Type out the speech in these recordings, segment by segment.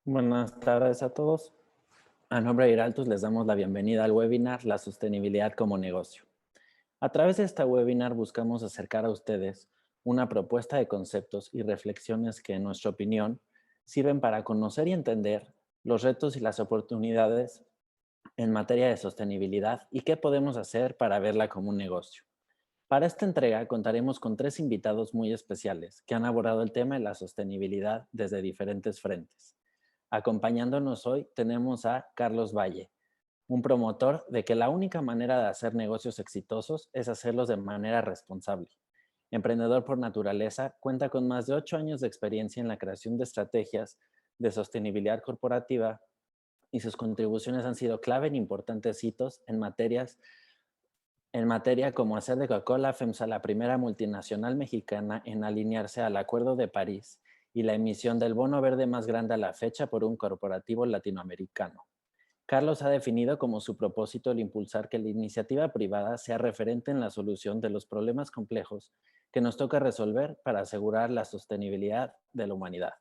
Buenas tardes a todos. A nombre de Iraltus les damos la bienvenida al webinar La sostenibilidad como negocio. A través de esta webinar buscamos acercar a ustedes una propuesta de conceptos y reflexiones que, en nuestra opinión, sirven para conocer y entender los retos y las oportunidades en materia de sostenibilidad y qué podemos hacer para verla como un negocio. Para esta entrega contaremos con tres invitados muy especiales que han abordado el tema de la sostenibilidad desde diferentes frentes. Acompañándonos hoy tenemos a Carlos Valle, un promotor de que la única manera de hacer negocios exitosos es hacerlos de manera responsable. Emprendedor por naturaleza, cuenta con más de 8 años de experiencia en la creación de estrategias de sostenibilidad corporativa y sus contribuciones han sido clave en importantes hitos en materia como hacer de Coca-Cola FEMSA la primera multinacional mexicana en alinearse al Acuerdo de París y la emisión del bono verde más grande a la fecha por un corporativo latinoamericano. Carlos ha definido como su propósito el impulsar que la iniciativa privada sea referente en la solución de los problemas complejos que nos toca resolver para asegurar la sostenibilidad de la humanidad.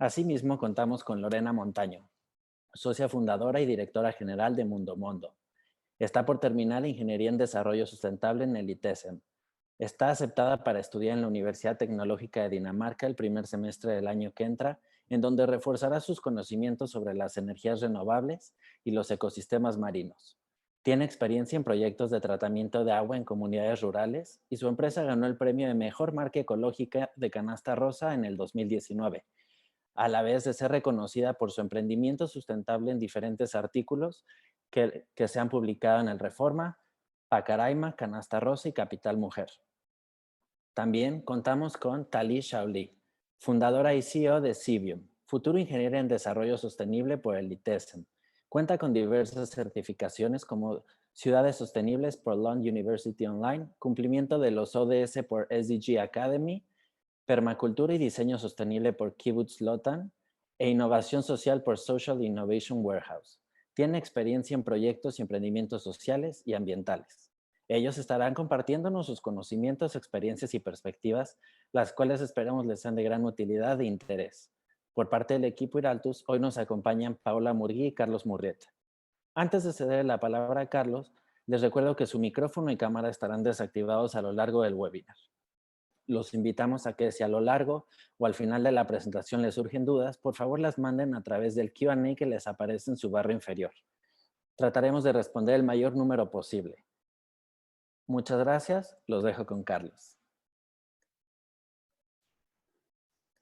Asimismo, contamos con Lorena Montaño, socia fundadora y directora general de Mundo Mondo. Está por terminar la Ingeniería en Desarrollo Sustentable en el ITESM. Está aceptada para estudiar en la Universidad Tecnológica de Dinamarca el primer semestre del año que entra, en donde reforzará sus conocimientos sobre las energías renovables y los ecosistemas marinos. Tiene experiencia en proyectos de tratamiento de agua en comunidades rurales y su empresa ganó el premio de Mejor Marca Ecológica de Canasta Rosa en el 2019, a la vez de ser reconocida por su emprendimiento sustentable en diferentes artículos que se han publicado en el Reforma, Pacaraima, Canasta Rosa y Capital Mujer. También contamos con Tali Shaoli, fundadora y CEO de Civium, futuro ingeniero en desarrollo sostenible por el ITESM. Cuenta con diversas certificaciones como Ciudades Sostenibles por Lund University Online, cumplimiento de los ODS por SDG Academy, Permacultura y Diseño Sostenible por Kibbutz Lotan e Innovación Social por Social Innovation Warehouse. Tiene experiencia en proyectos y emprendimientos sociales y ambientales. Ellos estarán compartiéndonos sus conocimientos, experiencias y perspectivas, las cuales esperamos les sean de gran utilidad e interés. Por parte del equipo Iraltus, hoy nos acompañan Paula Murgui y Carlos Murrieta. Antes de ceder la palabra a Carlos, les recuerdo que su micrófono y cámara estarán desactivados a lo largo del webinar. Los invitamos a que si a lo largo o al final de la presentación les surgen dudas, por favor las manden a través del Q&A que les aparece en su barra inferior. Trataremos de responder el mayor número posible. Muchas gracias, los dejo con Carlos.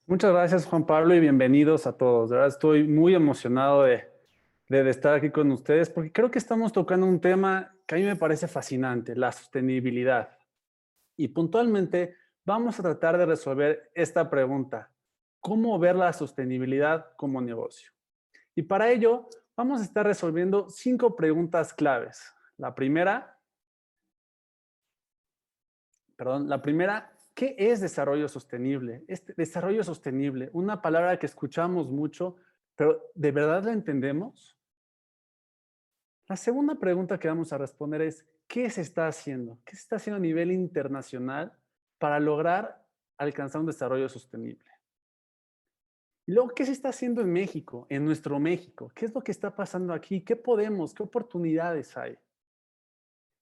Muchas gracias, Juan Pablo, y bienvenidos a todos. De verdad, estoy muy emocionado de estar aquí con ustedes porque creo que estamos tocando un tema que a mí me parece fascinante, la sostenibilidad. Y puntualmente vamos a tratar de resolver esta pregunta: ¿cómo ver la sostenibilidad como negocio? Y para ello vamos a estar resolviendo 5 preguntas claves. La primera, ¿qué es desarrollo sostenible? Desarrollo sostenible, una palabra que escuchamos mucho, pero ¿de verdad la entendemos? La segunda pregunta que vamos a responder es, ¿qué se está haciendo? ¿Qué se está haciendo a nivel internacional para lograr alcanzar un desarrollo sostenible? Y luego, ¿qué se está haciendo en México, en nuestro México? ¿Qué es lo que está pasando aquí? ¿Qué oportunidades hay?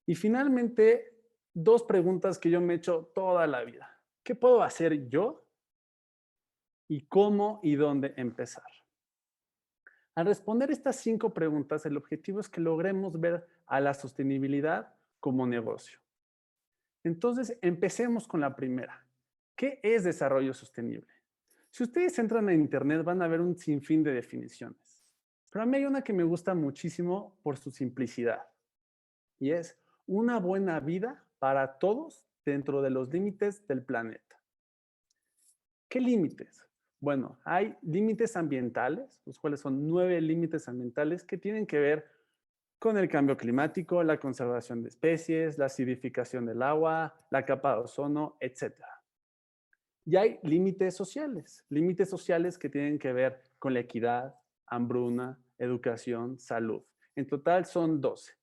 Y finalmente, 2 preguntas que yo me he hecho toda la vida. ¿Qué puedo hacer yo? ¿Y cómo y dónde empezar? Al responder estas 5 preguntas, el objetivo es que logremos ver a la sostenibilidad como negocio. Entonces, empecemos con la primera. ¿Qué es desarrollo sostenible? Si ustedes entran a internet van a ver un sinfín de definiciones. Pero a mí hay una que me gusta muchísimo por su simplicidad. Y es una buena vida para todos dentro de los límites del planeta. ¿Qué límites? Bueno, hay límites ambientales, los cuales son 9 límites ambientales que tienen que ver con el cambio climático, la conservación de especies, la acidificación del agua, la capa de ozono, etc. Y hay límites sociales que tienen que ver con la equidad, hambruna, educación, salud. En total son 12.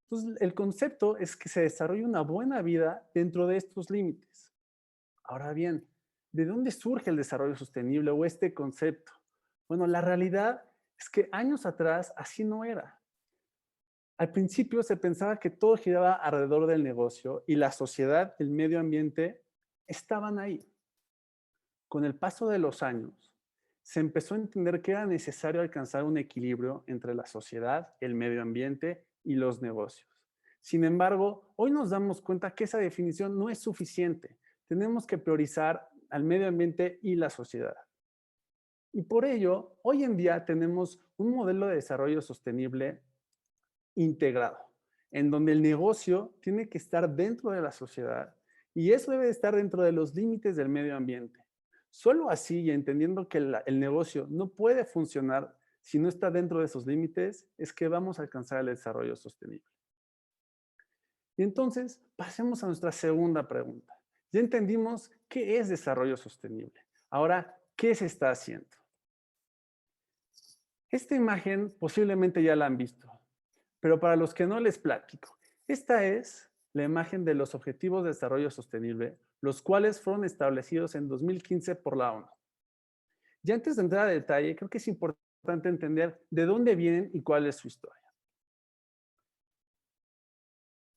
Entonces, el concepto es que se desarrolle una buena vida dentro de estos límites. Ahora bien, ¿de dónde surge el desarrollo sostenible o este concepto? Bueno, la realidad es que años atrás así no era. Al principio se pensaba que todo giraba alrededor del negocio y la sociedad, el medio ambiente, estaban ahí. Con el paso de los años, se empezó a entender que era necesario alcanzar un equilibrio entre la sociedad, el medio ambiente y los negocios. Sin embargo, hoy nos damos cuenta que esa definición no es suficiente. Tenemos que priorizar al medio ambiente y la sociedad. Y por ello, hoy en día tenemos un modelo de desarrollo sostenible integrado, en donde el negocio tiene que estar dentro de la sociedad y eso debe estar dentro de los límites del medio ambiente. Solo así, y entendiendo que el negocio no puede funcionar si no está dentro de esos límites, es que vamos a alcanzar el desarrollo sostenible. Y entonces, pasemos a nuestra segunda pregunta. Ya entendimos qué es desarrollo sostenible. Ahora, ¿qué se está haciendo? Esta imagen posiblemente ya la han visto, pero para los que no les platico, esta es la imagen de los Objetivos de Desarrollo Sostenible, los cuales fueron establecidos en 2015 por la ONU. Y antes de entrar a detalle, creo que es importante entender de dónde vienen y cuál es su historia.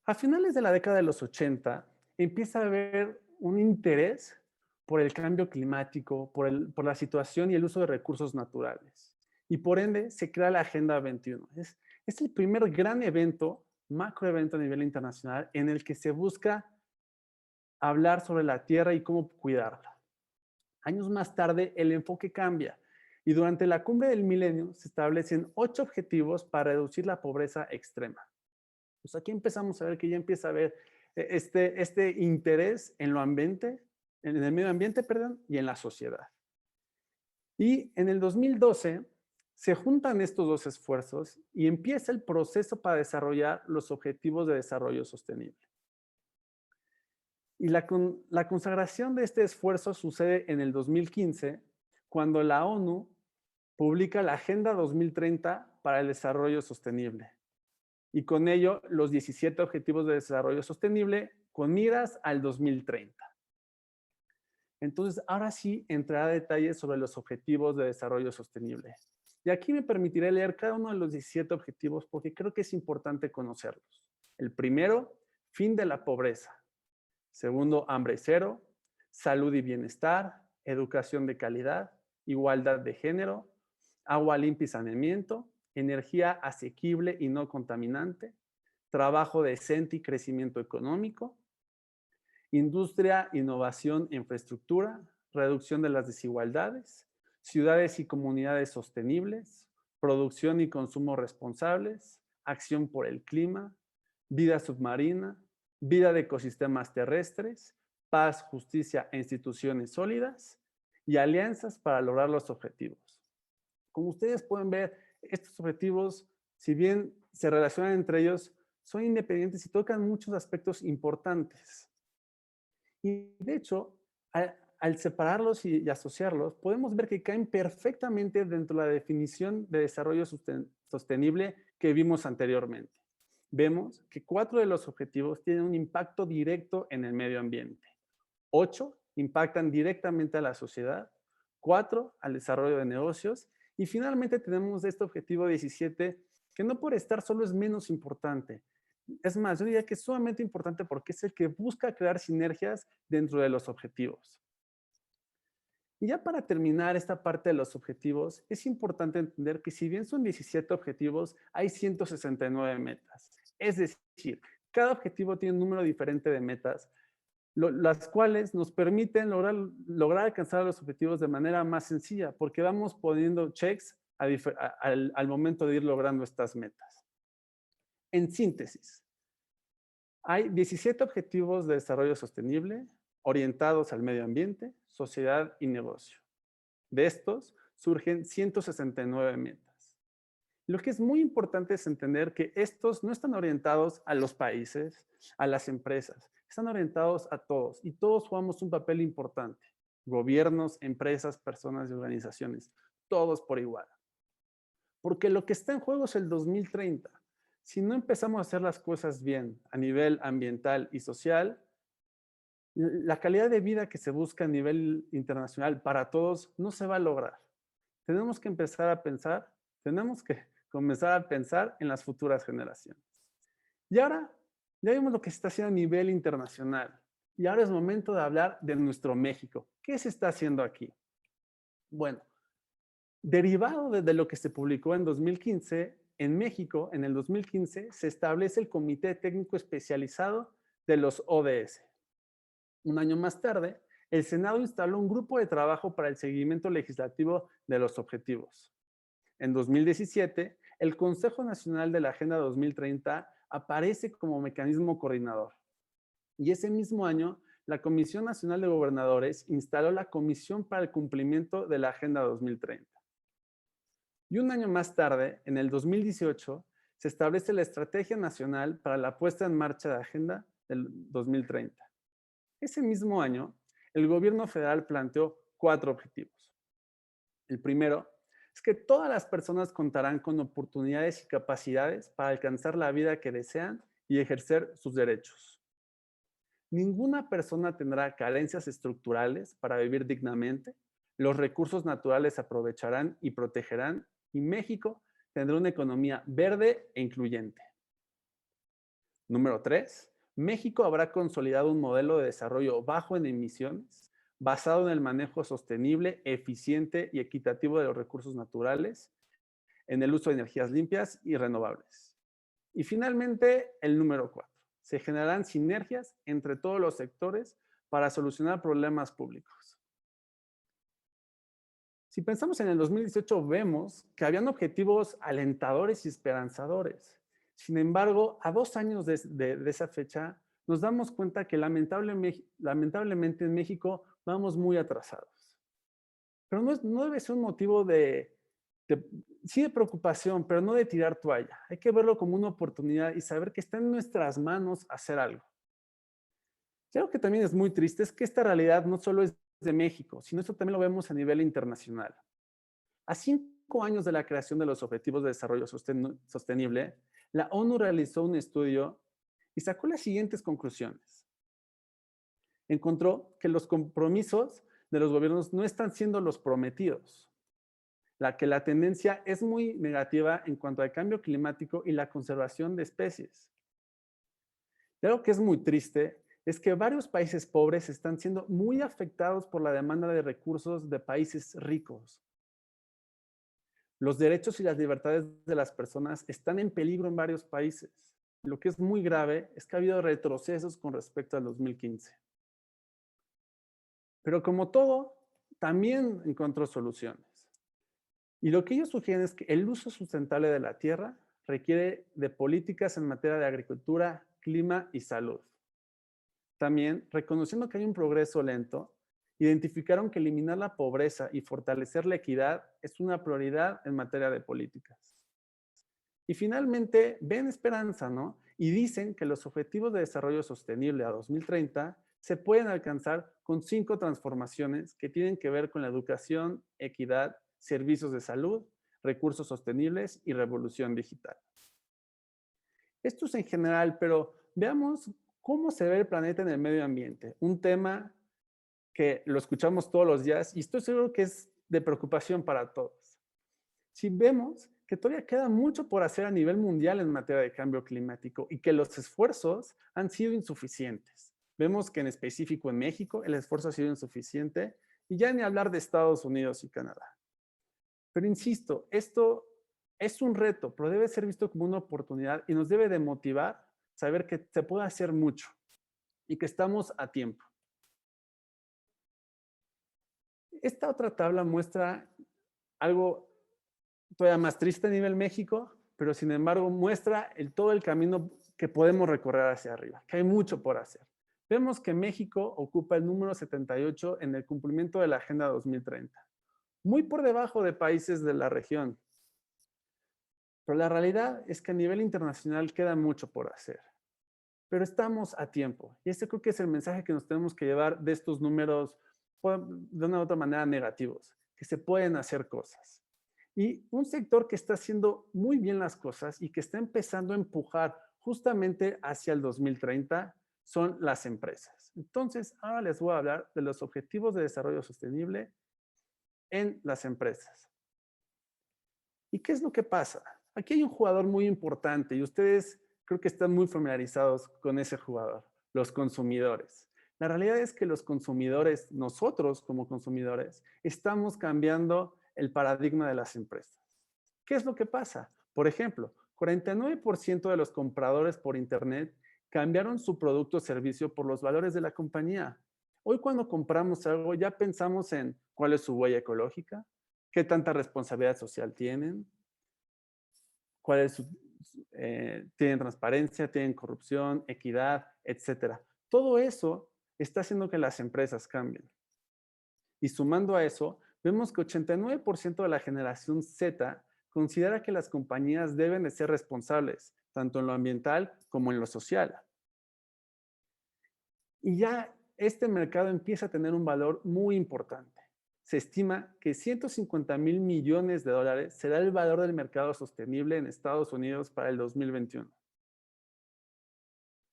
A finales de la década de los 80, empieza a haber un interés por el cambio climático, por la situación y el uso de recursos naturales. Y por ende, se crea la Agenda 21. Es el primer gran evento, macroevento a nivel internacional, en el que se busca hablar sobre la tierra y cómo cuidarla. Años más tarde, el enfoque cambia y durante la cumbre del milenio se establecen 8 objetivos para reducir la pobreza extrema. Pues aquí empezamos a ver que ya empieza a haber este interés en lo ambiente, en el medio ambiente, perdón, y en la sociedad. Y en el 2012 se juntan estos dos esfuerzos y empieza el proceso para desarrollar los objetivos de desarrollo sostenible. Y la consagración de este esfuerzo sucede en el 2015, cuando la ONU publica la Agenda 2030 para el Desarrollo Sostenible. Y con ello, los 17 Objetivos de Desarrollo Sostenible con miras al 2030. Entonces, ahora sí entraré a detalles sobre los Objetivos de Desarrollo Sostenible. Y aquí me permitiré leer cada uno de los 17 objetivos porque creo que es importante conocerlos. El primero, fin de la pobreza. Segundo, hambre cero, salud y bienestar, educación de calidad, igualdad de género, agua limpia y saneamiento, energía asequible y no contaminante, trabajo decente y crecimiento económico, industria, innovación e infraestructura, reducción de las desigualdades, ciudades y comunidades sostenibles, producción y consumo responsables, acción por el clima, vida submarina, vida de ecosistemas terrestres, paz, justicia e instituciones sólidas y alianzas para lograr los objetivos. Como ustedes pueden ver, estos objetivos, si bien se relacionan entre ellos, son independientes y tocan muchos aspectos importantes. Y de hecho, al separarlos y asociarlos, podemos ver que caen perfectamente dentro de la definición de desarrollo sostenible que vimos anteriormente. Vemos que 4 de los objetivos tienen un impacto directo en el medio ambiente. 8 impactan directamente a la sociedad, 4 al desarrollo de negocios y finalmente tenemos este objetivo 17 que no por estar solo es menos importante. Es más, yo diría que es sumamente importante porque es el que busca crear sinergias dentro de los objetivos. Y ya para terminar esta parte de los objetivos, es importante entender que si bien son 17 objetivos, hay 169 metas. Es decir, cada objetivo tiene un número diferente de metas, las cuales nos permiten lograr alcanzar los objetivos de manera más sencilla, porque vamos poniendo checks al momento de ir logrando estas metas. En síntesis, hay 17 objetivos de desarrollo sostenible orientados al medio ambiente, sociedad y negocio. De estos surgen 169 metas. Lo que es muy importante es entender que estos no están orientados a los países, a las empresas, están orientados a todos y todos jugamos un papel importante. Gobiernos, empresas, personas y organizaciones, todos por igual. Porque lo que está en juego es el 2030. Si no empezamos a hacer las cosas bien a nivel ambiental y social, la calidad de vida que se busca a nivel internacional para todos no se va a lograr. tenemos que empezar a pensar, tenemos que comenzar a pensar en las futuras generaciones. Y ahora, ya vimos lo que se está haciendo a nivel internacional. Y ahora es momento de hablar de nuestro México. ¿Qué se está haciendo aquí? Bueno, derivado de lo que se publicó en 2015, en México, en el 2015, se establece el Comité Técnico Especializado de los ODS. Un año más tarde, el Senado instaló un grupo de trabajo para el seguimiento legislativo de los objetivos. En 2017, el Consejo Nacional de la Agenda 2030 aparece como mecanismo coordinador. Y ese mismo año, la Comisión Nacional de Gobernadores instaló la Comisión para el Cumplimiento de la Agenda 2030. Y un año más tarde, en el 2018, se establece la Estrategia Nacional para la Puesta en Marcha de la Agenda del 2030. Ese mismo año, el gobierno federal planteó 4 objetivos. El primero es que todas las personas contarán con oportunidades y capacidades para alcanzar la vida que desean y ejercer sus derechos. Ninguna persona tendrá carencias estructurales para vivir dignamente, los recursos naturales se aprovecharán y protegerán, y México tendrá una economía verde e incluyente. Número 3. México habrá consolidado un modelo de desarrollo bajo en emisiones, basado en el manejo sostenible, eficiente y equitativo de los recursos naturales, en el uso de energías limpias y renovables. Y finalmente, el número 4. Se generarán sinergias entre todos los sectores para solucionar problemas públicos. Si pensamos en el 2018, vemos que habían objetivos alentadores y esperanzadores. Sin embargo, a 2 años de esa fecha, nos damos cuenta que lamentablemente en México vamos muy atrasados. Pero no debe ser un motivo sí de preocupación, pero no de tirar toalla. Hay que verlo como una oportunidad y saber que está en nuestras manos hacer algo. Y algo que también es muy triste es que esta realidad no solo es de México, sino esto también lo vemos a nivel internacional. A 5 años de la creación de los Objetivos de Desarrollo Sostenible, la ONU realizó un estudio y sacó las siguientes conclusiones. Encontró que los compromisos de los gobiernos no están siendo los prometidos, que la tendencia es muy negativa en cuanto al cambio climático y la conservación de especies. Y algo que es muy triste es que varios países pobres están siendo muy afectados por la demanda de recursos de países ricos. Los derechos y las libertades de las personas están en peligro en varios países. Lo que es muy grave es que ha habido retrocesos con respecto al 2015. Pero como todo, también encontró soluciones. Y lo que ellos sugieren es que el uso sustentable de la tierra requiere de políticas en materia de agricultura, clima y salud. También, reconociendo que hay un progreso lento, identificaron que eliminar la pobreza y fortalecer la equidad es una prioridad en materia de políticas. Y finalmente, ven esperanza, ¿no? Y dicen que los Objetivos de Desarrollo Sostenible a 2030 se pueden alcanzar con 5 transformaciones que tienen que ver con la educación, equidad, servicios de salud, recursos sostenibles y revolución digital. Esto es en general, pero veamos cómo se ve el planeta en el medio ambiente. Un tema que lo escuchamos todos los días y estoy seguro que es de preocupación para todos. Si vemos que todavía queda mucho por hacer a nivel mundial en materia de cambio climático y que los esfuerzos han sido insuficientes. Vemos que en específico en México el esfuerzo ha sido insuficiente y ya ni hablar de Estados Unidos y Canadá. Pero insisto, esto es un reto, pero debe ser visto como una oportunidad y nos debe de motivar saber que se puede hacer mucho y que estamos a tiempo. Esta otra tabla muestra algo todavía más triste a nivel México, pero sin embargo muestra todo el camino que podemos recorrer hacia arriba, que hay mucho por hacer. Vemos que México ocupa el número 78 en el cumplimiento de la Agenda 2030, muy por debajo de países de la región. Pero la realidad es que a nivel internacional queda mucho por hacer. Pero estamos a tiempo. Y este creo que es el mensaje que nos tenemos que llevar de estos números de una u otra manera negativos, que se pueden hacer cosas. Y un sector que está haciendo muy bien las cosas y que está empezando a empujar justamente hacia el 2030 son las empresas. Entonces, ahora les voy a hablar de los objetivos de desarrollo sostenible en las empresas. ¿Y qué es lo que pasa? Aquí hay un jugador muy importante y ustedes creo que están muy familiarizados con ese jugador, los consumidores. La realidad es que los consumidores, nosotros como consumidores, estamos cambiando el paradigma de las empresas. ¿Qué es lo que pasa? Por ejemplo, 49% de los compradores por Internet cambiaron su producto o servicio por los valores de la compañía. Hoy cuando compramos algo ya pensamos en cuál es su huella ecológica, qué tanta responsabilidad social tienen, cuál es tienen transparencia, tienen corrupción, equidad, etcétera. Todo eso está haciendo que las empresas cambien. Y sumando a eso, vemos que 89% de la generación Z considera que las compañías deben de ser responsables, tanto en lo ambiental como en lo social. Y ya este mercado empieza a tener un valor muy importante. Se estima que 150,000 millones de dólares será el valor del mercado sostenible en Estados Unidos para el 2021.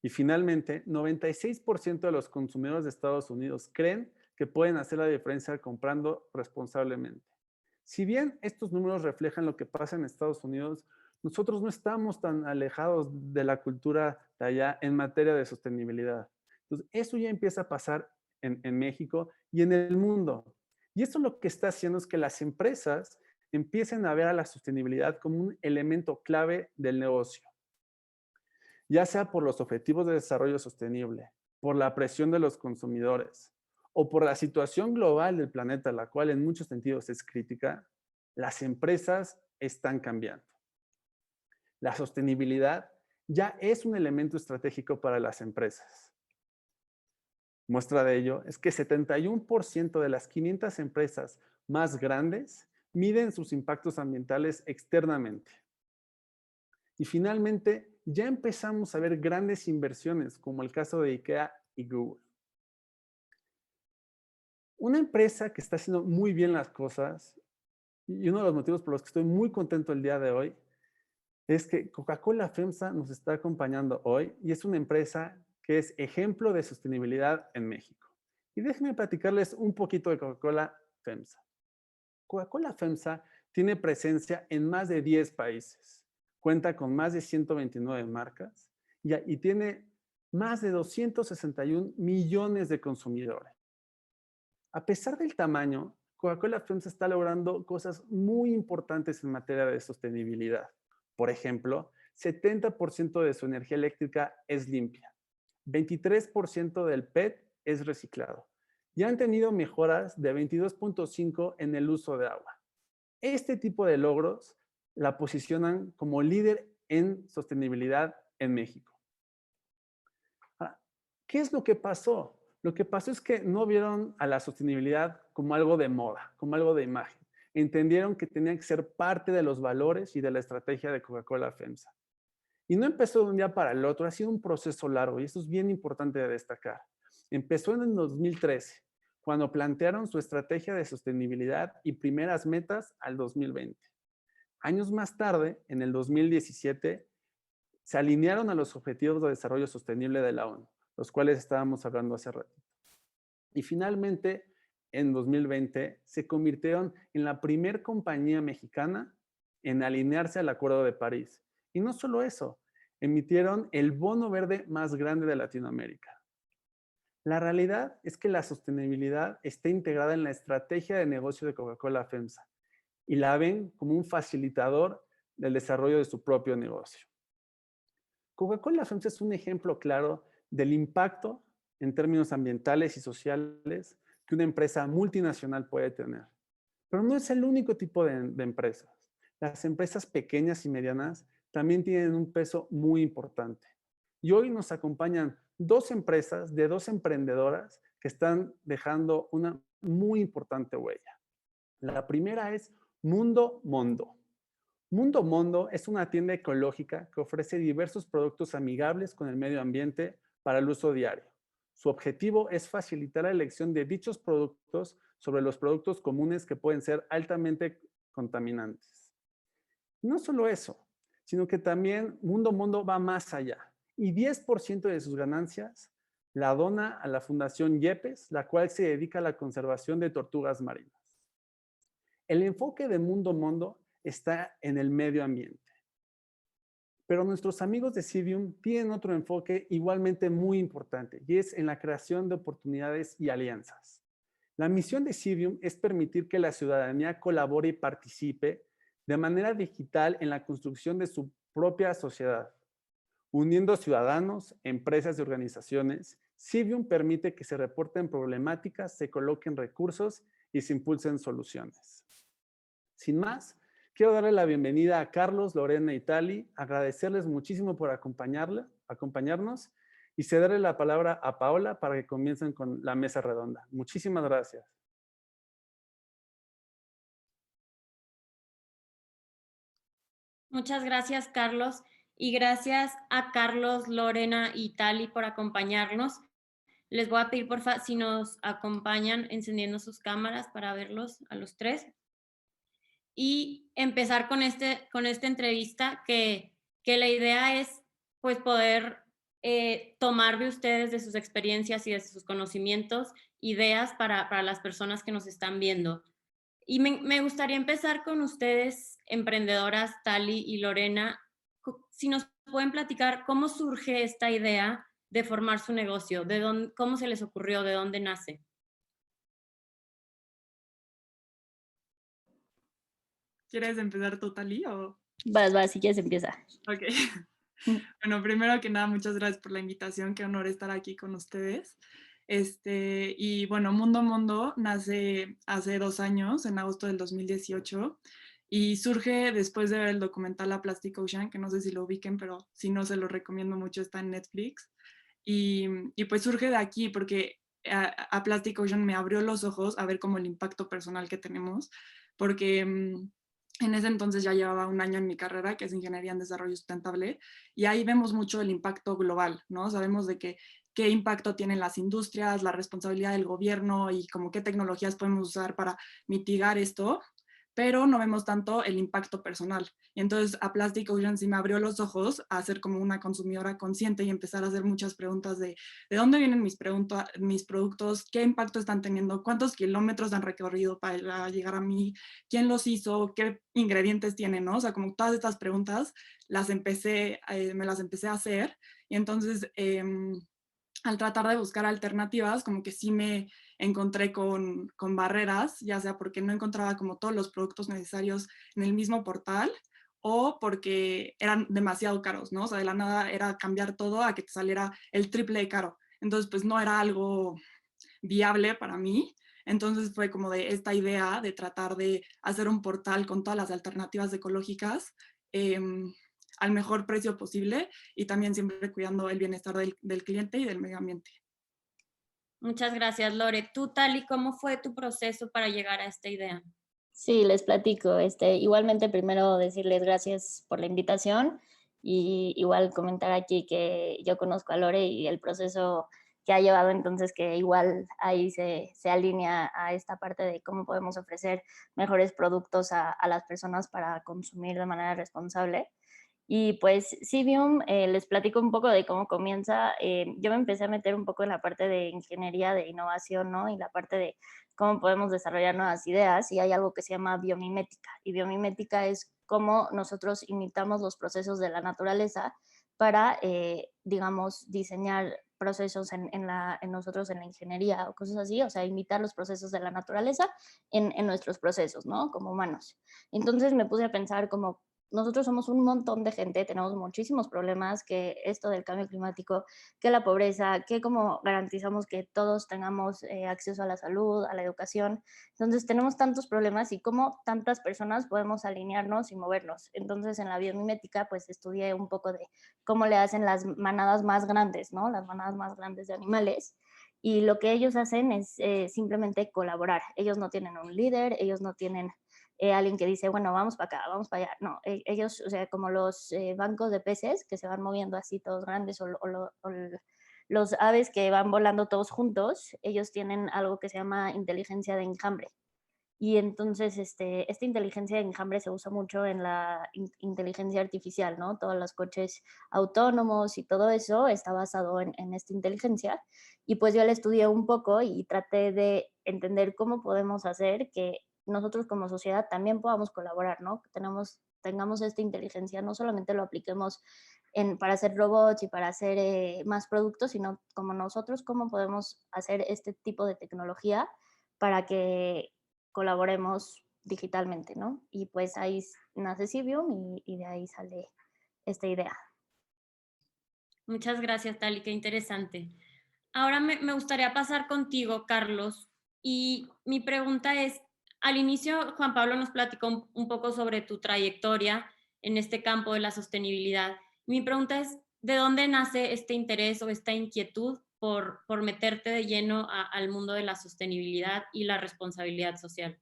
Y finalmente, 96% de los consumidores de Estados Unidos creen que pueden hacer la diferencia comprando responsablemente. Si bien estos números reflejan lo que pasa en Estados Unidos, nosotros no estamos tan alejados de la cultura de allá en materia de sostenibilidad. Entonces, eso ya empieza a pasar en México y en el mundo. Y esto lo que está haciendo es que las empresas empiecen a ver a la sostenibilidad como un elemento clave del negocio, ya sea por los objetivos de desarrollo sostenible, por la presión de los consumidores o por la situación global del planeta, la cual en muchos sentidos es crítica. Las empresas están cambiando. La sostenibilidad ya es un elemento estratégico para las empresas. Muestra de ello es que 71% de las 500 empresas más grandes miden sus impactos ambientales externamente. Y finalmente, ya empezamos a ver grandes inversiones, como el caso de IKEA y Google. Una empresa que está haciendo muy bien las cosas, y uno de los motivos por los que estoy muy contento el día de hoy, es que Coca-Cola FEMSA nos está acompañando hoy y es una empresa que es ejemplo de sostenibilidad en México. Y déjenme platicarles un poquito de Coca-Cola FEMSA. Coca-Cola FEMSA tiene presencia en más de 10 países, cuenta con más de 129 marcas y tiene más de 261 millones de consumidores. A pesar del tamaño, Coca-Cola FEMSA está logrando cosas muy importantes en materia de sostenibilidad. Por ejemplo, 70% de su energía eléctrica es limpia, 23% del PET es reciclado y han tenido mejoras de 22.5 en el uso de agua. Este tipo de logros la posicionan como líder en sostenibilidad en México. Ahora, ¿qué es lo que pasó? Lo que pasó es que no vieron a la sostenibilidad como algo de moda, como algo de imagen. Entendieron que tenía que ser parte de los valores y de la estrategia de Coca-Cola FEMSA. Y no empezó de un día para el otro, ha sido un proceso largo y esto es bien importante de destacar. Empezó en el 2013, cuando plantearon su estrategia de sostenibilidad y primeras metas al 2020. Años más tarde, en el 2017, se alinearon a los Objetivos de Desarrollo Sostenible de la ONU, los cuales estábamos hablando hace rato. Y finalmente, en 2020, se convirtieron en la primer compañía mexicana en alinearse al Acuerdo de París. Y no solo eso, emitieron el bono verde más grande de Latinoamérica. La realidad es que la sostenibilidad está integrada en la estrategia de negocio de Coca-Cola FEMSA y la ven como un facilitador del desarrollo de su propio negocio. Coca-Cola FEMSA es un ejemplo claro del impacto en términos ambientales y sociales que una empresa multinacional puede tener. Pero no es el único tipo de empresas. Las empresas pequeñas y medianas también tienen un peso muy importante. Y hoy nos acompañan dos empresas de dos emprendedoras que están dejando una muy importante huella. La primera es Mundo Mondo. Mundo Mondo es una tienda ecológica que ofrece diversos productos amigables con el medio ambiente para el uso diario. Su objetivo es facilitar la elección de dichos productos sobre los productos comunes que pueden ser altamente contaminantes. No solo eso, sino que también Mundo Mondo va más allá y 10% de sus ganancias la dona a la Fundación Yepes, la cual se dedica a la conservación de tortugas marinas. El enfoque de Mundo Mondo está en el medio ambiente. Pero nuestros amigos de Civium tienen otro enfoque igualmente muy importante y es en la creación de oportunidades y alianzas. La misión de Civium es permitir que la ciudadanía colabore y participe de manera digital en la construcción de su propia sociedad. Uniendo ciudadanos, empresas y organizaciones, Civium permite que se reporten problemáticas, se coloquen recursos y se impulsen soluciones. Sin más, quiero darle la bienvenida a Carlos, Lorena y Tali, agradecerles muchísimo por acompañarnos y cederle la palabra a Paola para que comiencen con la mesa redonda. Muchísimas gracias. Muchas gracias, Carlos, y gracias a Carlos, Lorena y Tali por acompañarnos. Les voy a pedir, porfa, si nos acompañan encendiendo sus cámaras para verlos a los tres. Y empezar con esta entrevista que la idea es pues poder tomar de ustedes, de sus experiencias y de sus conocimientos, ideas para las personas que nos están viendo. Y me gustaría empezar con ustedes, emprendedoras, Tali y Lorena, si nos pueden platicar cómo surge esta idea de formar su negocio, cómo se les ocurrió, de dónde nace. ¿Quieres empezar tú, Tali, o...? Vas, si quieres empieza. Ok. Bueno, primero que nada, muchas gracias por la invitación, qué honor estar aquí con ustedes. Y bueno, Mundo nace hace 2 años, en agosto del 2018, y surge después de ver el documental A Plastic Ocean, que no sé si lo ubiquen, pero si no, se lo recomiendo mucho, está en Netflix. Y pues surge de aquí, porque a Plastic Ocean me abrió los ojos a ver como el impacto personal que tenemos, porque en ese entonces ya llevaba 1 año en mi carrera, que es Ingeniería en Desarrollo Sustentable, y ahí vemos mucho el impacto global, ¿no? Sabemos de qué impacto tienen las industrias, la responsabilidad del gobierno y como qué tecnologías podemos usar para mitigar esto, pero no vemos tanto el impacto personal. Y entonces a Plastic Ocean sí me abrió los ojos a ser como una consumidora consciente y empezar a hacer muchas preguntas de dónde vienen mis productos, qué impacto están teniendo, cuántos kilómetros han recorrido para llegar a mí, quién los hizo, qué ingredientes tienen, ¿no? O sea, como todas estas preguntas me las empecé a hacer, y entonces al tratar de buscar alternativas, como que sí me encontré con barreras, ya sea porque no encontraba como todos los productos necesarios en el mismo portal, o porque eran demasiado caros, ¿no? O sea, de la nada era cambiar todo a que te saliera el triple de caro. Entonces, pues no era algo viable para mí. Entonces fue como de esta idea de tratar de hacer un portal con todas las alternativas ecológicas al mejor precio posible, y también siempre cuidando el bienestar del cliente y del medio ambiente. Muchas gracias, Lore. Tú, Tali, ¿cómo fue tu proceso para llegar a esta idea? Sí, les platico. Igualmente, primero decirles gracias por la invitación y igual comentar aquí que yo conozco a Lore y el proceso que ha llevado, entonces que igual ahí se alinea a esta parte de cómo podemos ofrecer mejores productos a las personas para consumir de manera responsable. Y pues Civium, les platico un poco de cómo comienza. Yo me empecé a meter un poco en la parte de ingeniería, de innovación, ¿no? Y la parte de cómo podemos desarrollar nuevas ideas. Y hay algo que se llama biomimética. Y biomimética es cómo nosotros imitamos los procesos de la naturaleza para, digamos, diseñar procesos en nosotros en la ingeniería o cosas así, o sea, imitar los procesos de la naturaleza en nuestros procesos, ¿no? Como humanos. Entonces me puse a pensar como nosotros somos un montón de gente, tenemos muchísimos problemas, que esto del cambio climático, que la pobreza, que cómo garantizamos que todos tengamos acceso a la salud, a la educación. Entonces tenemos tantos problemas y cómo tantas personas podemos alinearnos y movernos. Entonces en la biomimética pues estudié un poco de cómo le hacen las manadas más grandes, ¿no? Las manadas más grandes de animales. Y lo que ellos hacen es simplemente colaborar. Ellos no tienen un líder, ellos no tienen alguien que dice, bueno, vamos para acá, vamos para allá. No, ellos, o sea, como los bancos de peces que se van moviendo así todos grandes, o los aves que van volando todos juntos, ellos tienen algo que se llama inteligencia de enjambre. Y entonces esta inteligencia de enjambre se usa mucho en la inteligencia artificial, ¿no? Todos los coches autónomos y todo eso está basado en esta inteligencia. Y pues yo la estudié un poco y traté de entender cómo podemos hacer que nosotros como sociedad también podamos colaborar, ¿no? Que tengamos esta inteligencia, no solamente lo apliquemos para hacer robots y para hacer más productos, sino como nosotros, cómo podemos hacer este tipo de tecnología para que colaboremos digitalmente, ¿no? Y pues ahí nace Civium y de ahí sale esta idea. Muchas gracias, Tali, qué interesante. Ahora me gustaría pasar contigo, Carlos, y mi pregunta es, al inicio Juan Pablo nos platicó un poco sobre tu trayectoria en este campo de la sostenibilidad. Mi pregunta es, ¿de dónde nace este interés o esta inquietud por meterte de lleno al mundo de la sostenibilidad y la responsabilidad social?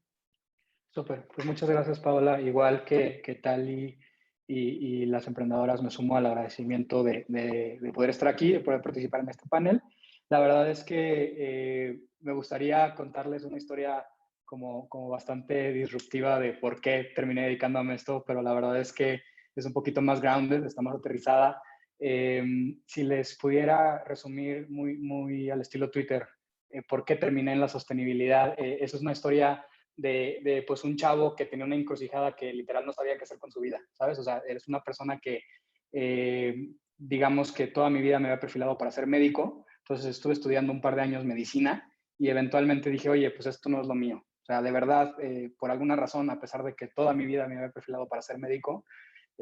Súper, pues muchas gracias, Paola. Igual que Tali y las emprendedoras, me sumo al agradecimiento de poder estar aquí, de poder participar en este panel. La verdad es que me gustaría contarles una historia como bastante disruptiva de por qué terminé dedicándome a esto, pero la verdad es que es un poquito más grounded, está más aterrizada. Si les pudiera resumir muy al estilo Twitter, por qué terminé en la sostenibilidad, eso es una historia de pues un chavo que tenía una encrucijada que literal no sabía qué hacer con su vida, ¿sabes? O sea, eres una persona que, digamos que toda mi vida me había perfilado para ser médico, entonces estuve estudiando un par de años medicina y eventualmente dije, oye, pues esto no es lo mío. O sea, de verdad, por alguna razón, a pesar de que toda mi vida me había perfilado para ser médico,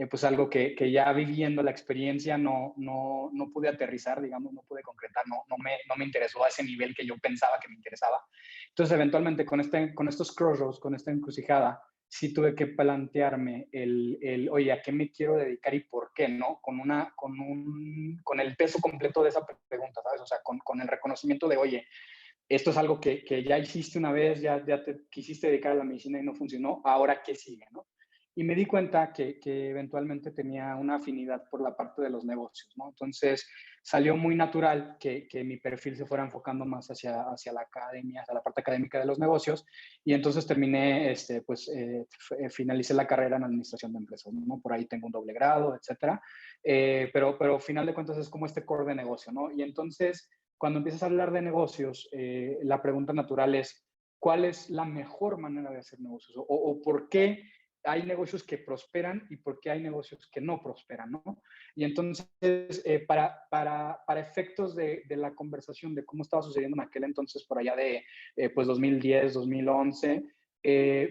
pues algo que ya viviendo la experiencia no pude aterrizar, digamos, no pude concretar, no me interesó a ese nivel que yo pensaba que me interesaba. Entonces, eventualmente, con estos crossroads, con esta encrucijada, sí tuve que plantearme oye, ¿a qué me quiero dedicar y por qué, no? Con el peso completo de esa pregunta, ¿sabes? O sea, con el reconocimiento de, oye, esto es algo que ya hiciste una vez, ya te quisiste dedicar a la medicina y no funcionó, ahora ¿qué sigue, no? Y me di cuenta que eventualmente tenía una afinidad por la parte de los negocios, ¿no? Entonces salió muy natural que mi perfil se fuera enfocando más hacia la academia, hacia la parte académica de los negocios, y entonces terminé, finalicé la carrera en administración de empresas, ¿no? Por ahí tengo un doble grado, etcétera, pero al final de cuentas es como este core de negocio, ¿no? Y entonces, cuando empiezas a hablar de negocios, la pregunta natural es, ¿cuál es la mejor manera de hacer negocios? O por qué hay negocios que prosperan y por qué hay negocios que no prosperan, ¿no? Y entonces, para efectos de la conversación de cómo estaba sucediendo en aquel entonces, por allá de pues 2010, 2011,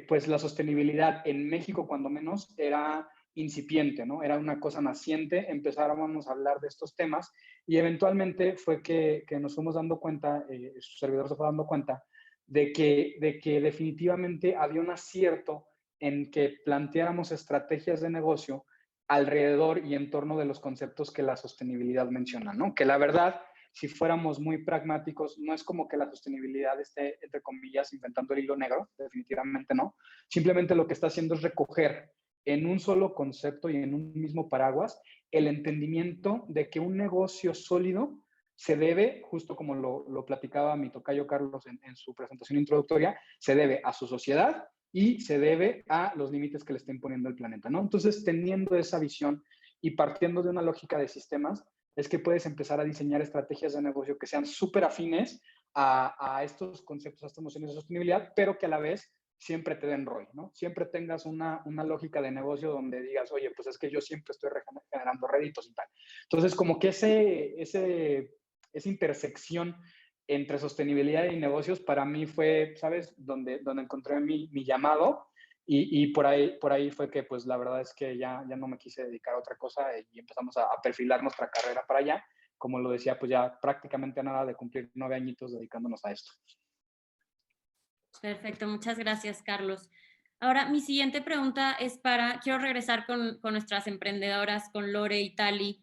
pues la sostenibilidad en México, cuando menos, era incipiente, ¿no? Era una cosa naciente, empezábamos a hablar de estos temas y eventualmente fue que nos fuimos dando cuenta, su servidor se fue dando cuenta, de que definitivamente había un acierto en que planteáramos estrategias de negocio alrededor y en torno de los conceptos que la sostenibilidad menciona, ¿no? Que la verdad, si fuéramos muy pragmáticos, no es como que la sostenibilidad esté, entre comillas, inventando el hilo negro, definitivamente no. Simplemente lo que está haciendo es recoger en un solo concepto y en un mismo paraguas el entendimiento de que un negocio sólido se debe, justo como lo platicaba mi tocayo Carlos en su presentación introductoria, se debe a su sociedad y se debe a los límites que le está imponiendo el planeta, ¿no? Entonces, teniendo esa visión y partiendo de una lógica de sistemas, es que puedes empezar a diseñar estrategias de negocio que sean súper afines a estos conceptos, a estas nociones de sostenibilidad, pero que a la vez siempre te den ROI, ¿no? Siempre tengas una lógica de negocio donde digas, oye, pues es que yo siempre estoy generando réditos y tal. Entonces, como que esa intersección entre sostenibilidad y negocios para mí fue, ¿sabes?, donde encontré mi llamado y por ahí fue que pues la verdad es que ya no me quise dedicar a otra cosa y empezamos a perfilar nuestra carrera para allá. Como lo decía, pues ya prácticamente a nada de cumplir 9 añitos dedicándonos a esto. Perfecto, muchas gracias, Carlos. Ahora, mi siguiente pregunta es quiero regresar con nuestras emprendedoras, con Lore y Tali.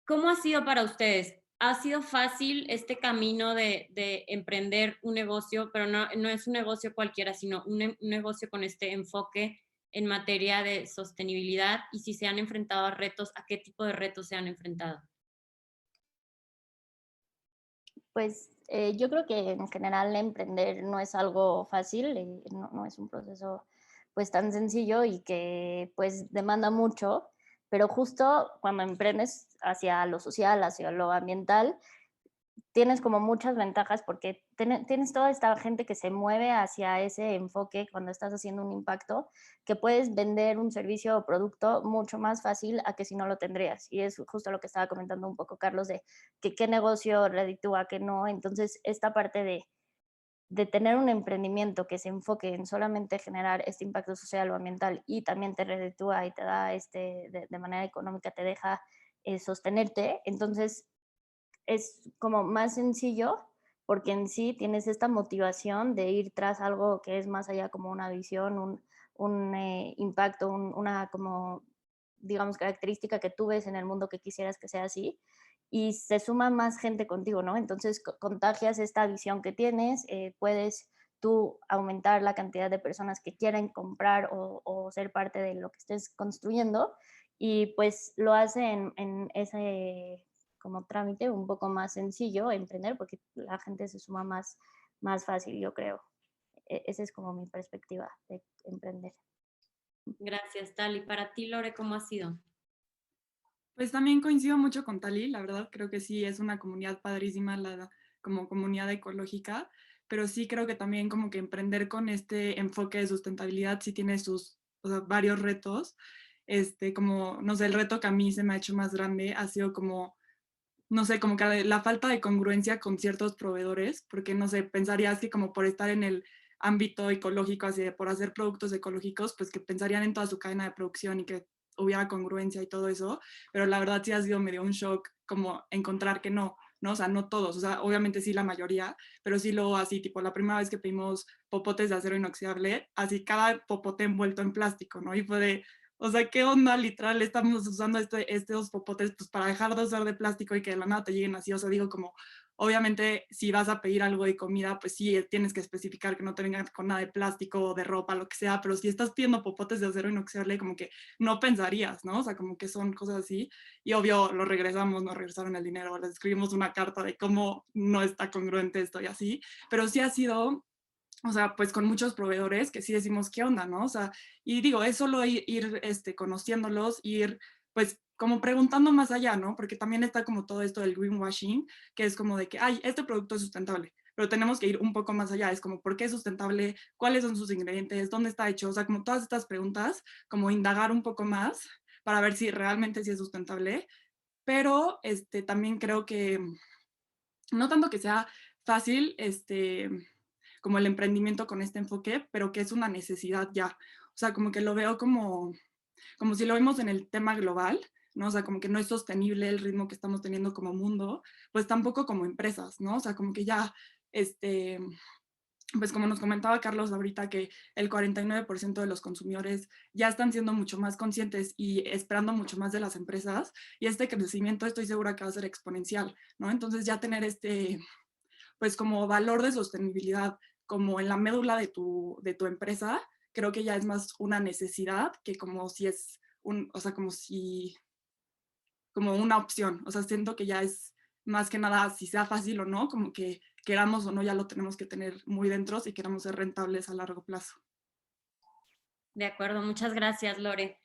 ¿Cómo ha sido para ustedes? ¿Ha sido fácil este camino de emprender un negocio, pero no es un negocio cualquiera, sino un negocio con este enfoque en materia de sostenibilidad? Y si se han enfrentado a retos, ¿a qué tipo de retos se han enfrentado? Pues yo creo que en general emprender no es algo fácil, no es un proceso pues tan sencillo y que pues demanda mucho, pero justo cuando emprendes hacia lo social, hacia lo ambiental, tienes como muchas ventajas porque tienes toda esta gente que se mueve hacia ese enfoque cuando estás haciendo un impacto, que puedes vender un servicio o producto mucho más fácil a que si no lo tendrías. Y es justo lo que estaba comentando un poco Carlos de que qué negocio reditúa, qué no. Entonces, esta parte de tener un emprendimiento que se enfoque en solamente generar este impacto social o ambiental y también te reditúa y te da de manera económica, te deja sostenerte, entonces es como más sencillo porque en sí tienes esta motivación de ir tras algo que es más allá como una visión, un impacto, una como, digamos, característica que tú ves en el mundo que quisieras que sea así y se suma más gente contigo, ¿no? Entonces contagias esta visión que tienes, puedes tú aumentar la cantidad de personas que quieren comprar o ser parte de lo que estés construyendo y pues lo hace en ese como trámite un poco más sencillo emprender porque la gente se suma más fácil, yo creo. Esa es como mi perspectiva de emprender. Gracias, Tali. Para ti, Lore, ¿cómo ha sido? Pues también coincido mucho con Tali, la verdad creo que sí es una comunidad padrísima como comunidad ecológica, pero sí creo que también como que emprender con este enfoque de sustentabilidad sí tiene sus, o sea, varios retos, como, no sé, el reto que a mí se me ha hecho más grande ha sido como, no sé, como que la falta de congruencia con ciertos proveedores, porque no sé, pensarías que como por estar en el ámbito ecológico, así de por hacer productos ecológicos, pues que pensarían en toda su cadena de producción y que hubiera congruencia y todo eso, pero la verdad sí ha sido medio un shock como encontrar que no, ¿no? O sea, no todos, o sea, obviamente sí la mayoría, pero sí luego así, tipo, la primera vez que pedimos popotes de acero inoxidable, así cada popote envuelto en plástico, ¿no? Y fue de, o sea, ¿qué onda? Literal, estamos usando estos popotes pues, para dejar de usar de plástico y que de la nada te lleguen así. O sea, digo como, obviamente, si vas a pedir algo de comida, pues sí, tienes que especificar que no te vengan con nada de plástico o de ropa, lo que sea, pero si estás pidiendo popotes de acero inoxidable, como que no pensarías, ¿no? O sea, como que son cosas así. Y obvio, lo regresamos, nos regresaron el dinero, les escribimos una carta de cómo no está congruente esto y así. Pero sí ha sido, o sea, pues con muchos proveedores que sí decimos, ¿qué onda, no? O sea, y digo, es solo ir conociéndolos, ir, pues, como preguntando más allá, ¿no? Porque también está como todo esto del greenwashing, que es como de que, ay, este producto es sustentable, pero tenemos que ir un poco más allá, es como, ¿por qué es sustentable? ¿Cuáles son sus ingredientes? ¿Dónde está hecho? O sea, como todas estas preguntas, como indagar un poco más para ver si realmente sí es sustentable, pero también creo que, no tanto que sea fácil, como el emprendimiento con este enfoque, pero que es una necesidad ya. O sea, como que lo veo como si lo vemos en el tema global, ¿no? O sea, como que no es sostenible el ritmo que estamos teniendo como mundo, pues tampoco como empresas, ¿no? O sea, como que ya, pues como nos comentaba Carlos ahorita, que el 49% de los consumidores ya están siendo mucho más conscientes y esperando mucho más de las empresas, y este crecimiento estoy segura que va a ser exponencial, ¿no? Entonces ya tener pues como valor de sostenibilidad como en la médula de tu empresa, creo que ya es más una necesidad que como si es o sea, como una opción. O sea, siento que ya es más que nada, si sea fácil o no, como que queramos o no, ya lo tenemos que tener muy dentro si queremos ser rentables a largo plazo. De acuerdo, muchas gracias, Lore.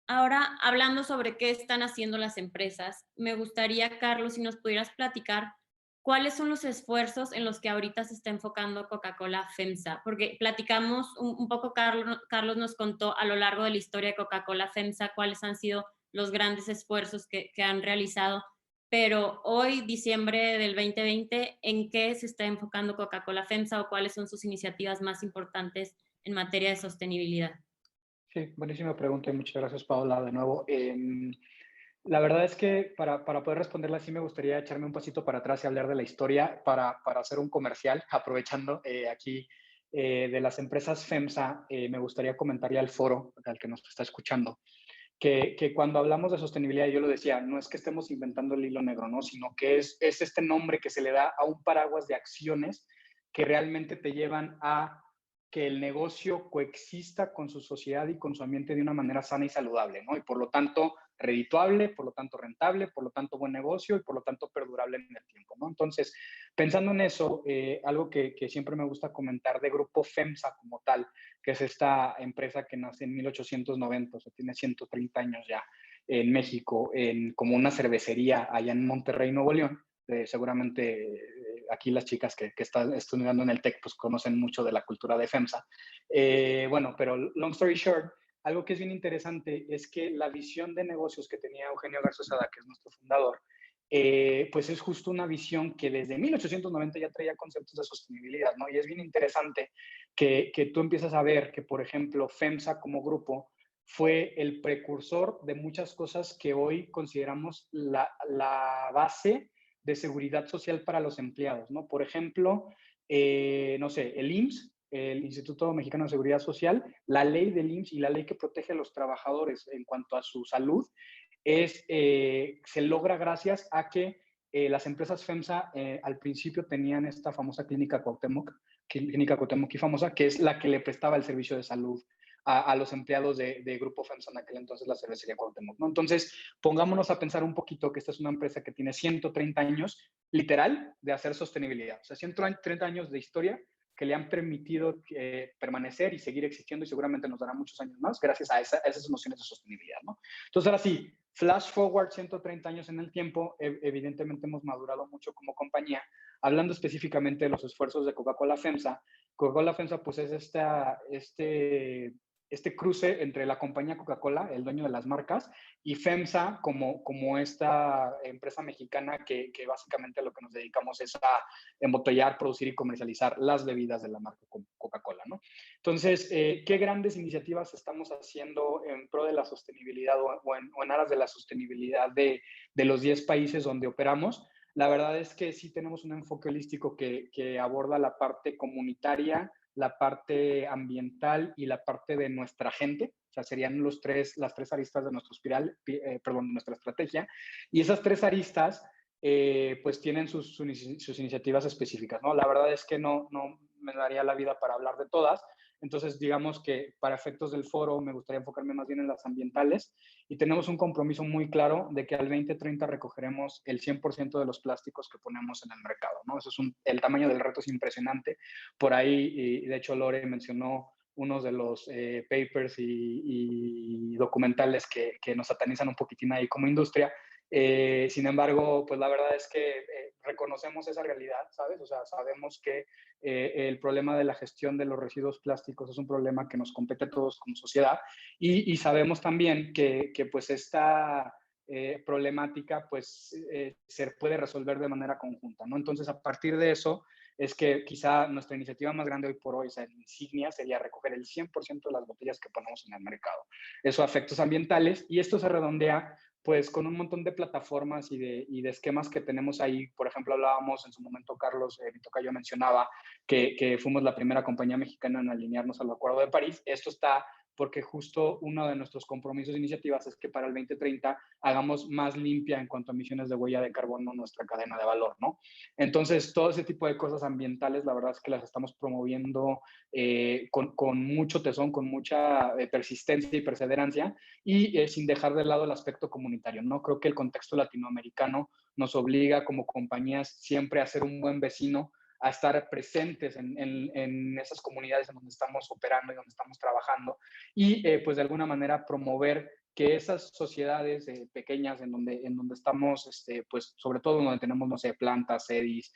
Ahora, hablando sobre qué están haciendo las empresas, me gustaría, Carlos, si nos pudieras platicar cuáles son los esfuerzos en los que ahorita se está enfocando Coca-Cola FEMSA, porque platicamos un poco, Carlos nos contó a lo largo de la historia de Coca-Cola FEMSA cuáles han sido los grandes esfuerzos que han realizado, pero hoy, diciembre del 2020, ¿en qué se está enfocando Coca-Cola FEMSA o cuáles son sus iniciativas más importantes en materia de sostenibilidad? Sí, buenísima pregunta y muchas gracias, Paola, de nuevo. La verdad es que para poder responderla sí me gustaría echarme un pasito para atrás y hablar de la historia para hacer un comercial, aprovechando aquí de las empresas FEMSA, me gustaría comentarle al foro, al que nos está escuchando, que cuando hablamos de sostenibilidad, yo lo decía, no es que estemos inventando el hilo negro, ¿no? Sino que es este nombre que se le da a un paraguas de acciones que realmente te llevan a que el negocio coexista con su sociedad y con su ambiente de una manera sana y saludable, ¿no? Y por lo tanto, redituable, por lo tanto, rentable, por lo tanto, buen negocio y por lo tanto, perdurable en el tiempo, ¿no? Entonces, pensando en eso, algo que siempre me gusta comentar de Grupo FEMSA como tal, que es esta empresa que nace en 1890, o sea, tiene 130 años ya en México, como una cervecería allá en Monterrey, Nuevo León, seguramente aquí las chicas que están estudiando en el TEC pues conocen mucho de la cultura de FEMSA. Bueno, pero long story short, algo que es bien interesante es que la visión de negocios que tenía Eugenio Garzazada, que es nuestro fundador, pues es justo una visión que desde 1890 ya traía conceptos de sostenibilidad, ¿no? Y es bien interesante que tú empiezas a ver que, por ejemplo, FEMSA como grupo fue el precursor de muchas cosas que hoy consideramos la base de seguridad social para los empleados, ¿no? Por ejemplo, no sé, el IMSS, el Instituto Mexicano de Seguridad Social, la ley del IMSS y la ley que protege a los trabajadores en cuanto a su salud, se logra gracias a que las empresas FEMSA al principio tenían esta famosa clínica Cuauhtémoc y famosa, que es la que le prestaba el servicio de salud a los empleados de Grupo FEMSA en aquel entonces, la cervecería Cuauhtémoc, ¿no? Entonces, pongámonos a pensar un poquito que esta es una empresa que tiene 130 años, literal, de hacer sostenibilidad. O sea, 130 años de historia que le han permitido permanecer y seguir existiendo y seguramente nos dará muchos años más gracias a esas nociones de sostenibilidad, ¿no? Entonces, ahora sí, flash forward 130 años en el tiempo, evidentemente hemos madurado mucho como compañía. Hablando específicamente de los esfuerzos de Coca-Cola FEMSA, Coca-Cola FEMSA pues es este cruce entre la compañía Coca-Cola, el dueño de las marcas, y FEMSA como esta empresa mexicana que básicamente lo que nos dedicamos es a embotellar, producir y comercializar las bebidas de la marca Coca-Cola, ¿no? Entonces, ¿qué grandes iniciativas estamos haciendo en pro de la sostenibilidad o en aras de la sostenibilidad de los 10 países donde operamos? La verdad es que sí tenemos un enfoque holístico que aborda la parte comunitaria, la parte ambiental y la parte de nuestra gente. O sea, serían las tres aristas de nuestro de nuestra estrategia. Y esas tres aristas, pues tienen sus iniciativas específicas, ¿no? La verdad es que no me daría la vida para hablar de todas. Entonces, digamos que para efectos del foro me gustaría enfocarme más bien en las ambientales y tenemos un compromiso muy claro de que al 2030 recogeremos el 100% de los plásticos que ponemos en el mercado, ¿no? El tamaño del reto es impresionante. Por ahí, y de hecho Lore mencionó unos de los papers y documentales que nos satanizan un poquitín ahí como industria. Sin embargo, pues la verdad es que reconocemos esa realidad, ¿sabes? O sea, sabemos que el problema de la gestión de los residuos plásticos es un problema que nos compete a todos como sociedad y sabemos también que pues esta problemática pues se puede resolver de manera conjunta, ¿no? Entonces, a partir de eso es que quizá nuestra iniciativa más grande hoy por hoy, o sea, insignia, sería recoger el 100% de las botellas que ponemos en el mercado. Eso a efectos ambientales y esto se redondea pues con un montón de plataformas y de esquemas que tenemos ahí. Por ejemplo, hablábamos en su momento, Carlos, mi tocayo mencionaba que fuimos la primera compañía mexicana en alinearnos al Acuerdo de París. Esto está porque justo uno de nuestros compromisos e iniciativas es que para el 2030 hagamos más limpia en cuanto a emisiones de huella de carbono nuestra cadena de valor, ¿no? Entonces, todo ese tipo de cosas ambientales, la verdad es que las estamos promoviendo con mucho tesón, con mucha persistencia y perseverancia y sin dejar de lado el aspecto comunitario, ¿no? Creo que el contexto latinoamericano nos obliga como compañías siempre a ser un buen vecino, a estar presentes en esas comunidades en donde estamos operando y donde estamos trabajando y pues de alguna manera promover que esas sociedades pequeñas en donde estamos, pues sobre todo donde tenemos, no sé, plantas, sedis,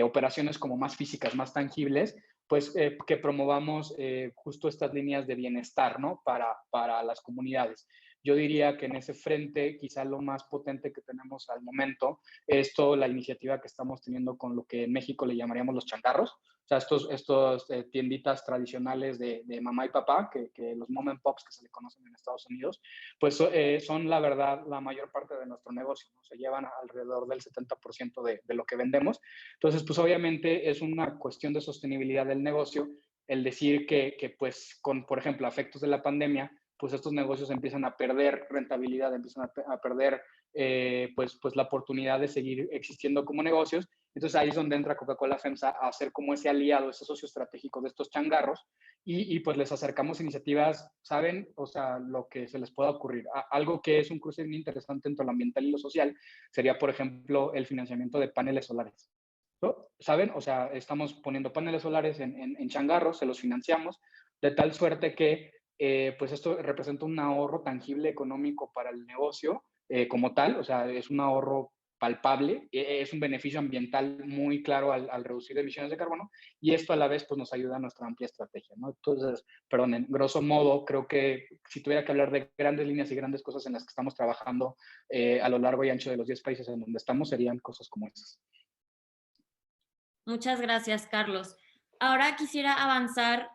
operaciones como más físicas, más tangibles, pues que promovamos justo estas líneas de bienestar, ¿no? Para las comunidades. Yo diría que en ese frente, quizá lo más potente que tenemos al momento es toda la iniciativa que estamos teniendo con lo que en México le llamaríamos los changarros. O sea, estos tienditas tradicionales de mamá y papá, que los mom and pops que se le conocen en Estados Unidos, pues son la verdad la mayor parte de nuestro negocio, ¿no? Se llevan alrededor del 70% de lo que vendemos. Entonces, pues obviamente es una cuestión de sostenibilidad del negocio el decir que pues con, por ejemplo, efectos de la pandemia, pues estos negocios empiezan a perder rentabilidad, empiezan a perder pues la oportunidad de seguir existiendo como negocios. Entonces ahí es donde entra Coca-Cola FEMSA a ser como ese aliado, ese socio estratégico de estos changarros y pues les acercamos iniciativas, ¿saben? O sea, lo que se les pueda ocurrir. Algo que es un cruce bien interesante entre lo ambiental y lo social sería, por ejemplo, el financiamiento de paneles solares. ¿No? ¿Saben? O sea, estamos poniendo paneles solares en changarros, se los financiamos, de tal suerte que pues esto representa un ahorro tangible económico para el negocio como tal, o sea, es un ahorro palpable, es un beneficio ambiental muy claro al reducir emisiones de carbono, y esto a la vez pues nos ayuda a nuestra amplia estrategia, ¿no? Entonces, perdón, en grosso modo, creo que si tuviera que hablar de grandes líneas y grandes cosas en las que estamos trabajando a lo largo y ancho de los 10 países en donde estamos, serían cosas como esas. Muchas gracias, Carlos. Ahora quisiera avanzar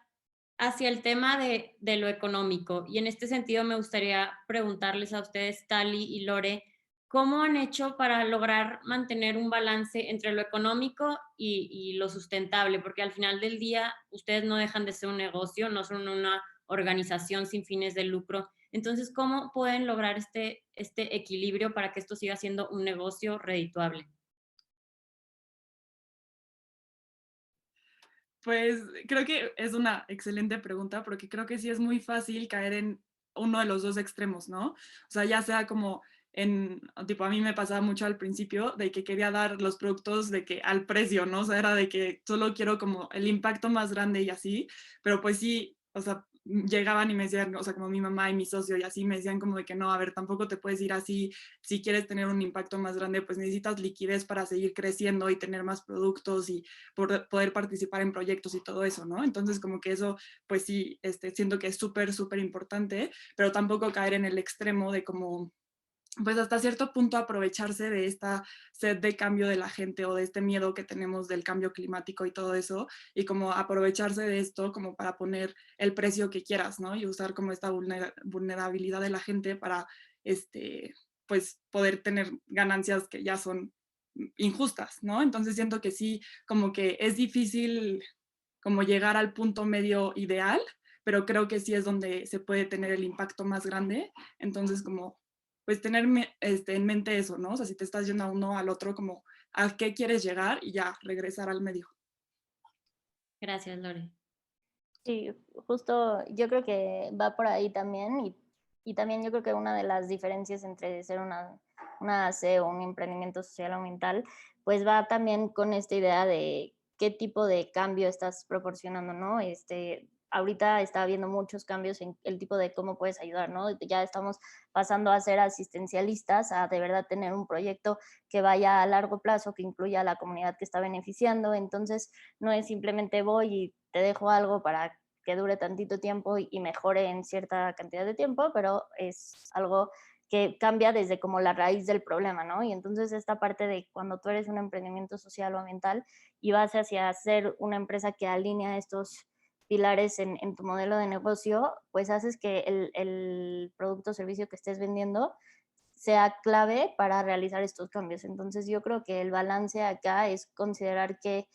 hacia el tema de lo económico, y en este sentido me gustaría preguntarles a ustedes, Tali y Lore, ¿cómo han hecho para lograr mantener un balance entre lo económico y lo sustentable? Porque al final del día ustedes no dejan de ser un negocio, no son una organización sin fines de lucro. Entonces, ¿cómo pueden lograr este equilibrio para que esto siga siendo un negocio redituable? Pues creo que es una excelente pregunta porque creo que sí es muy fácil caer en uno de los dos extremos, ¿no? O sea, ya sea como tipo, a mí me pasaba mucho al principio de que quería dar los productos de que al precio, ¿no? O sea, era de que solo quiero como el impacto más grande y así, pero pues sí, o sea, llegaban y me decían, o sea, como mi mamá y mi socio y así me decían como de que no, a ver, tampoco te puedes ir así, si quieres tener un impacto más grande, pues necesitas liquidez para seguir creciendo y tener más productos y poder participar en proyectos y todo eso, ¿no? Entonces como que eso, pues sí, siento que es súper, súper importante, pero tampoco caer en el extremo de como pues hasta cierto punto aprovecharse de esta sed de cambio de la gente o de este miedo que tenemos del cambio climático y todo eso, y como aprovecharse de esto como para poner el precio que quieras, ¿no? Y usar como esta vulnerabilidad de la gente para, pues, poder tener ganancias que ya son injustas, ¿no? Entonces siento que sí, como que es difícil como llegar al punto medio ideal, pero creo que sí es donde se puede tener el impacto más grande. Entonces, como pues tener en mente eso, ¿no? O sea, si te estás yendo a uno al otro, como a qué quieres llegar y ya regresar al medio. Gracias, Lore. Sí, justo yo creo que va por ahí también y también yo creo que una de las diferencias entre ser una AC o un emprendimiento social ambiental, pues va también con esta idea de qué tipo de cambio estás proporcionando, ¿no? Ahorita está habiendo muchos cambios en el tipo de cómo puedes ayudar, ¿no? Ya estamos pasando a ser asistencialistas, a de verdad tener un proyecto que vaya a largo plazo, que incluya a la comunidad que está beneficiando. Entonces, no es simplemente voy y te dejo algo para que dure tantito tiempo y mejore en cierta cantidad de tiempo, pero es algo que cambia desde como la raíz del problema, ¿no? Y entonces esta parte de cuando tú eres un emprendimiento social o ambiental y vas hacia ser una empresa que alinea estos pilares en tu modelo de negocio, pues haces que el producto o servicio que estés vendiendo sea clave para realizar estos cambios. Entonces yo creo que el balance acá es considerar que,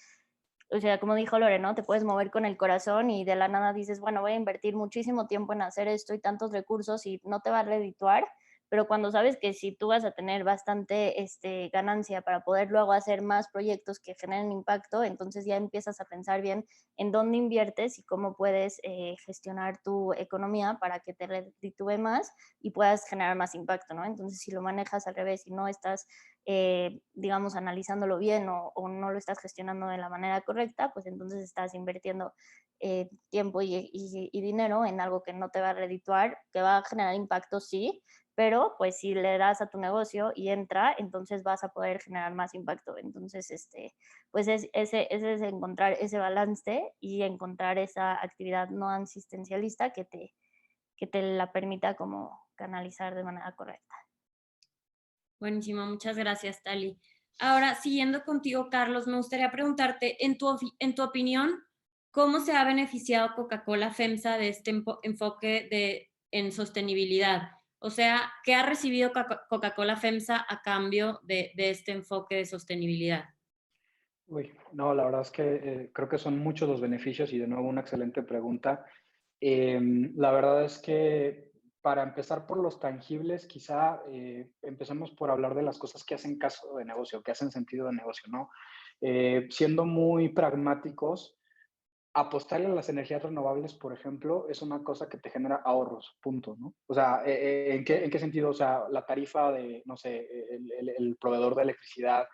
o sea, como dijo Lore, ¿no? Te puedes mover con el corazón y de la nada dices, bueno, voy a invertir muchísimo tiempo en hacer esto y tantos recursos y no te va a redituar, pero cuando sabes que si tú vas a tener bastante ganancia para poder luego hacer más proyectos que generen impacto, entonces ya empiezas a pensar bien en dónde inviertes y cómo puedes gestionar tu economía para que te reditúe más y puedas generar más impacto, ¿no? Entonces, si lo manejas al revés y no estás digamos, analizándolo bien o no lo estás gestionando de la manera correcta, pues entonces estás invirtiendo tiempo y dinero en algo que no te va a redituar, que va a generar impacto, sí, pero pues si le das a tu negocio y entra, entonces vas a poder generar más impacto. Entonces, pues ese es encontrar ese balance y encontrar esa actividad no asistencialista que te la permita como canalizar de manera correcta. Buenísimo, muchas gracias, Tali. Ahora, siguiendo contigo, Carlos, me gustaría preguntarte, en tu opinión, ¿cómo se ha beneficiado Coca-Cola FEMSA de este enfoque en sostenibilidad? O sea, ¿qué ha recibido Coca-Cola FEMSA a cambio de este enfoque de sostenibilidad? Uy, no, la verdad es que creo que son muchos los beneficios y de nuevo una excelente pregunta. La verdad es que para empezar por los tangibles, quizá empecemos por hablar de las cosas que hacen caso de negocio, que hacen sentido de negocio, ¿no? Siendo muy pragmáticos, apostarle a las energías renovables, por ejemplo, es una cosa que te genera ahorros, punto, ¿no? O sea, en qué sentido? O sea, la tarifa de, no sé, el proveedor de electricidad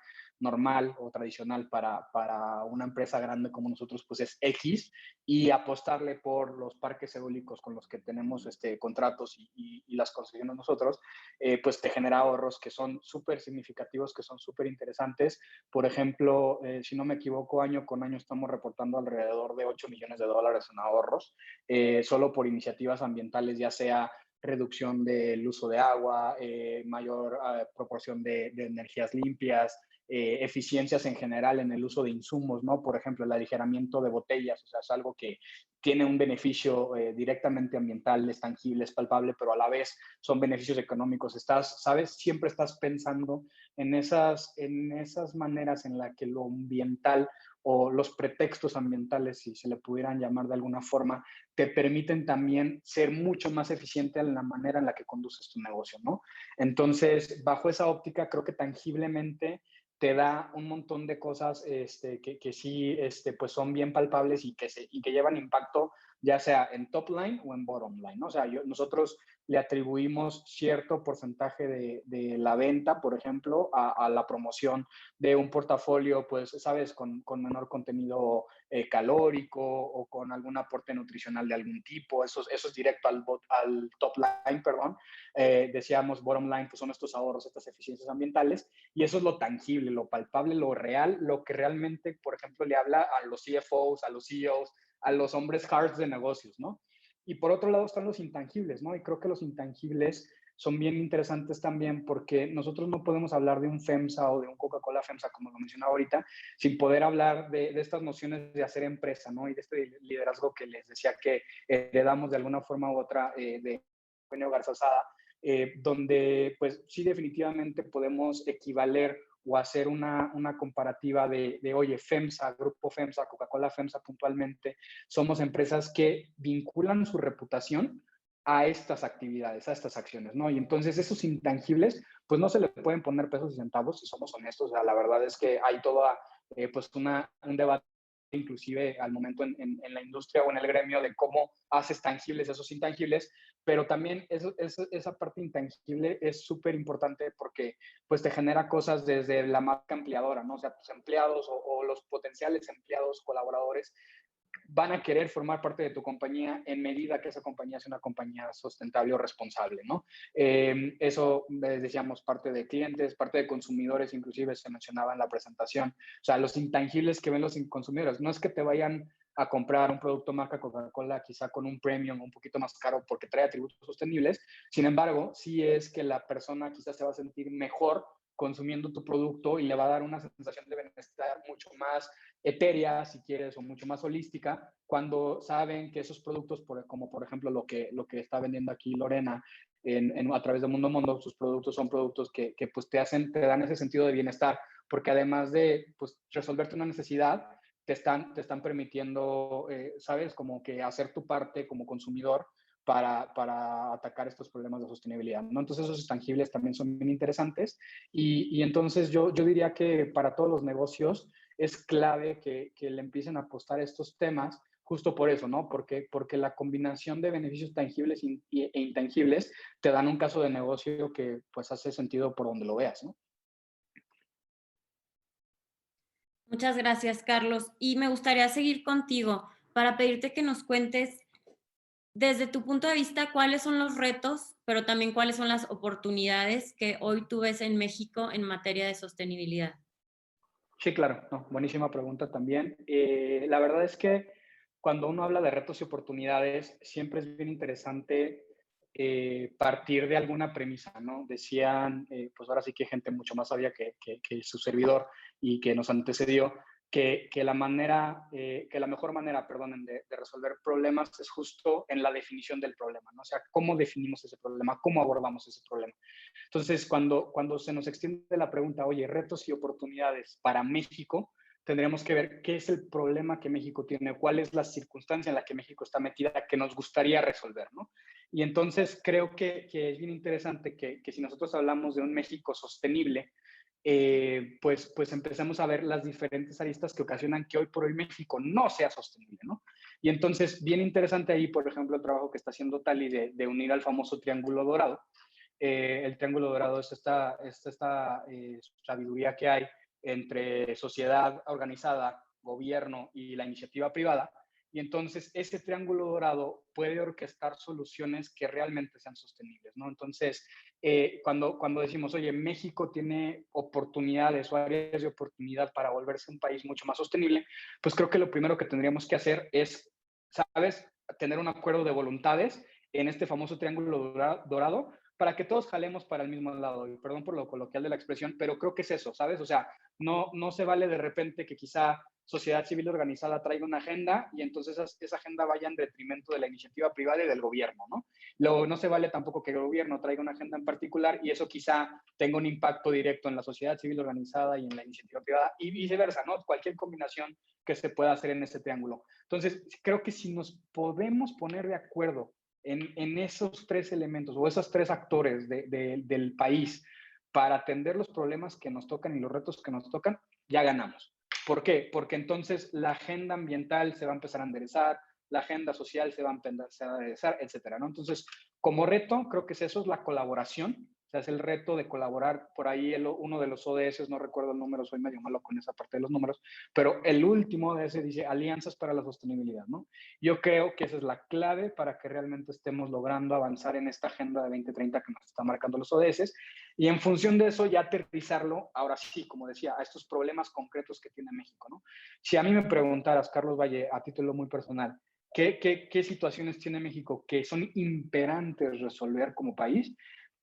normal o tradicional para una empresa grande como nosotros, pues es X, y apostarle por los parques eólicos con los que tenemos contratos y las conseguimos nosotros, pues te genera ahorros que son súper significativos, que son súper interesantes. Por ejemplo, si no me equivoco, año con año estamos reportando alrededor de $8 millones en ahorros, solo por iniciativas ambientales, ya sea reducción del uso de agua, mayor proporción de energías limpias, eficiencias en general en el uso de insumos, ¿no? Por ejemplo, el aligeramiento de botellas, o sea, es algo que tiene un beneficio directamente ambiental, es tangible, es palpable, pero a la vez son beneficios económicos. ¿Sabes? Siempre estás pensando en esas maneras en las que lo ambiental o los pretextos ambientales, si se le pudieran llamar de alguna forma, te permiten también ser mucho más eficiente en la manera en la que conduces tu negocio, ¿no? Entonces, bajo esa óptica, creo que tangiblemente te da un montón de cosas que sí pues son bien palpables y que llevan impacto, ya sea en top line o en bottom line, ¿no? O sea, nosotros le atribuimos cierto porcentaje de la venta, por ejemplo, a la promoción de un portafolio, pues, sabes, con menor contenido calórico o con algún aporte nutricional de algún tipo. Eso es directo al top line, perdón. Decíamos bottom line, que son estos ahorros, estas eficiencias ambientales, y eso es lo tangible, lo palpable, lo real, lo que realmente, por ejemplo, le habla a los CFOs, a los CEOs, a los hombres hard de negocios, ¿no? Y por otro lado están los intangibles, ¿no? Y creo que los intangibles son bien interesantes también porque nosotros no podemos hablar de un FEMSA o de un Coca-Cola FEMSA, como lo mencionaba ahorita, sin poder hablar de estas nociones de hacer empresa, ¿no? Y de este liderazgo que les decía que heredamos de alguna forma u otra de Eugenio Garza Sada, donde pues sí definitivamente podemos equivaler o hacer una comparativa de, oye, FEMSA, Grupo FEMSA, Coca-Cola FEMSA puntualmente, somos empresas que vinculan su reputación a estas actividades, a estas acciones, ¿no? Y entonces esos intangibles, pues no se le pueden poner pesos y centavos, si somos honestos. O sea, la verdad es que hay toda, pues un debate inclusive al momento en la industria o en el gremio de cómo haces tangibles esos intangibles, pero también esa parte intangible es súper importante porque pues te genera cosas desde la marca empleadora, ¿no? O sea, tus empleados o los potenciales empleados, colaboradores, van a querer formar parte de tu compañía en medida que esa compañía sea una compañía sustentable o responsable, ¿no? Eso, decíamos, parte de clientes, parte de consumidores, inclusive se mencionaba en la presentación. O sea, los intangibles que ven los consumidores. No es que te vayan a comprar un producto marca Coca-Cola quizá con un premium un poquito más caro porque trae atributos sostenibles. Sin embargo, sí es que la persona quizás se va a sentir mejor consumiendo tu producto y le va a dar una sensación de bienestar mucho más etérea, si quieres, o mucho más holística, cuando saben que esos productos, como por ejemplo lo que está vendiendo aquí Lorena a través de Mundo Mundo, sus productos son productos que pues te dan ese sentido de bienestar, porque además de pues, resolverte una necesidad, te están permitiendo, ¿sabes? Como que hacer tu parte como consumidor para atacar estos problemas de sostenibilidad, ¿no? Entonces esos tangibles también son bien interesantes y entonces yo diría que para todos los negocios es clave que le empiecen a apostar a estos temas justo por eso, ¿no? Porque la combinación de beneficios tangibles e intangibles te dan un caso de negocio que pues hace sentido por donde lo veas, ¿no? Muchas gracias, Carlos. Y me gustaría seguir contigo para pedirte que nos cuentes desde tu punto de vista cuáles son los retos, pero también cuáles son las oportunidades que hoy tú ves en México en materia de sostenibilidad. Sí, claro, no, buenísima pregunta también. La verdad es que cuando uno habla de retos y oportunidades, siempre es bien interesante partir de alguna premisa, ¿no? Decían, pues ahora sí que gente mucho más sabia que su servidor y que nos antecedió, que la mejor manera, perdonen, de resolver problemas es justo en la definición del problema, ¿no? O sea, cómo definimos ese problema, cómo abordamos ese problema. Entonces, cuando se nos extiende la pregunta, oye, retos y oportunidades para México, tendremos que ver qué es el problema que México tiene, cuál es la circunstancia en la que México está metida que nos gustaría resolver, ¿no? Y entonces creo que es bien interesante que si nosotros hablamos de un México sostenible, pues empezamos a ver las diferentes aristas que ocasionan que hoy por hoy México no sea sostenible, ¿no? Y entonces, bien interesante ahí, por ejemplo, el trabajo que está haciendo Tali de unir al famoso Triángulo Dorado. El Triángulo Dorado es esta sabiduría que hay entre sociedad organizada, gobierno y la iniciativa privada. Y entonces ese triángulo dorado puede orquestar soluciones que realmente sean sostenibles, ¿no? Entonces, cuando decimos, oye, México tiene oportunidades o áreas de oportunidad para volverse un país mucho más sostenible, pues creo que lo primero que tendríamos que hacer es, ¿sabes?, tener un acuerdo de voluntades en este famoso triángulo dorado para que todos jalemos para el mismo lado. Y perdón por lo coloquial de la expresión, pero creo que es eso, ¿sabes? O sea, no se vale de repente que quizá sociedad civil organizada traiga una agenda y entonces esa agenda vaya en detrimento de la iniciativa privada y del gobierno, ¿no? Luego, no se vale tampoco que el gobierno traiga una agenda en particular y eso quizá tenga un impacto directo en la sociedad civil organizada y en la iniciativa privada y viceversa, ¿no? Cualquier combinación que se pueda hacer en ese triángulo. Entonces, creo que si nos podemos poner de acuerdo en esos tres elementos o esos tres actores del país para atender los problemas que nos tocan y los retos que nos tocan, ya ganamos. ¿Por qué? Porque entonces la agenda ambiental se va a empezar a enderezar, la agenda social se va a empezar a enderezar, etcétera, ¿no? Entonces, como reto, creo que eso es la colaboración. O sea, es el reto de colaborar. Por ahí uno de los ODS, no recuerdo el número, soy medio malo con esa parte de los números, pero el último de ese dice Alianzas para la Sostenibilidad, ¿no? Yo creo que esa es la clave para que realmente estemos logrando avanzar en esta agenda de 2030 que nos está marcando los ODS y en función de eso ya aterrizarlo, ahora sí, como decía, a estos problemas concretos que tiene México, ¿no? Si a mí me preguntaras, Carlos Valle, a título muy personal, ¿qué situaciones tiene México que son imperantes resolver como país?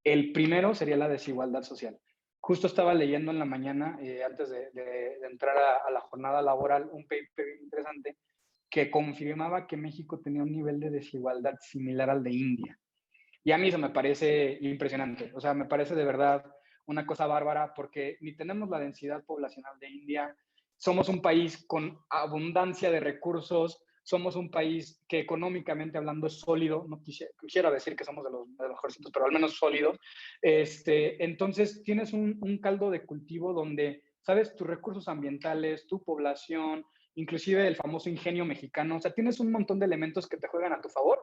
El primero sería la desigualdad social. Justo estaba leyendo en la mañana, antes de entrar a la jornada laboral, un paper interesante que confirmaba que México tenía un nivel de desigualdad similar al de India. Y a mí eso me parece impresionante. O sea, me parece de verdad una cosa bárbara porque ni tenemos la densidad poblacional de India, somos un país con abundancia de recursos, somos un país que económicamente hablando es sólido, no quisiera decir que somos de los mejorcitos, pero al menos sólido. Entonces tienes un caldo de cultivo donde, sabes, tus recursos ambientales, tu población, inclusive el famoso ingenio mexicano, o sea, tienes un montón de elementos que te juegan a tu favor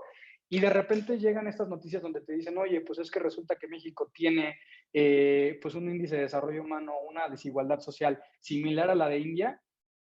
y de repente llegan estas noticias donde te dicen, oye, pues es que resulta que México tiene pues un índice de desarrollo humano, una desigualdad social similar a la de India,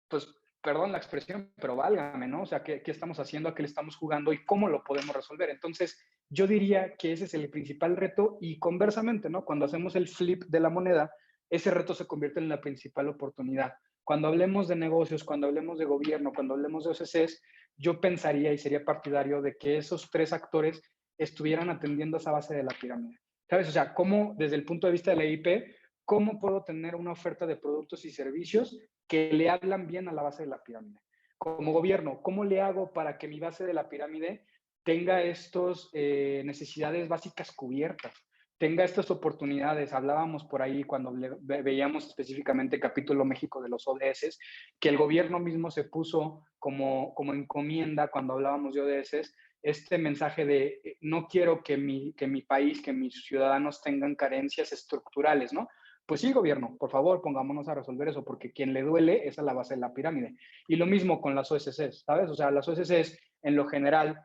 pues perdón la expresión, pero válgame, ¿no? O sea, ¿qué estamos haciendo? ¿A qué le estamos jugando? ¿Y cómo lo podemos resolver? Entonces, yo diría que ese es el principal reto y conversamente, ¿no? Cuando hacemos el flip de la moneda, ese reto se convierte en la principal oportunidad. Cuando hablemos de negocios, cuando hablemos de gobierno, cuando hablemos de OCCs, yo pensaría y sería partidario de que esos tres actores estuvieran atendiendo esa base de la pirámide. ¿Sabes? O sea, ¿cómo, desde el punto de vista de la IP, cómo puedo tener una oferta de productos y servicios que le hablan bien a la base de la pirámide? Como gobierno, ¿cómo le hago para que mi base de la pirámide tenga estas necesidades básicas cubiertas? Tenga estas oportunidades. Hablábamos por ahí cuando veíamos específicamente el capítulo México de los ODS, que el gobierno mismo se puso como encomienda cuando hablábamos de ODS, este mensaje de no quiero que mi país, que mis ciudadanos tengan carencias estructurales, ¿no? Pues sí, gobierno, por favor, pongámonos a resolver eso, porque quien le duele es a la base de la pirámide. Y lo mismo con las OSCs, ¿sabes? O sea, las OSCs en lo general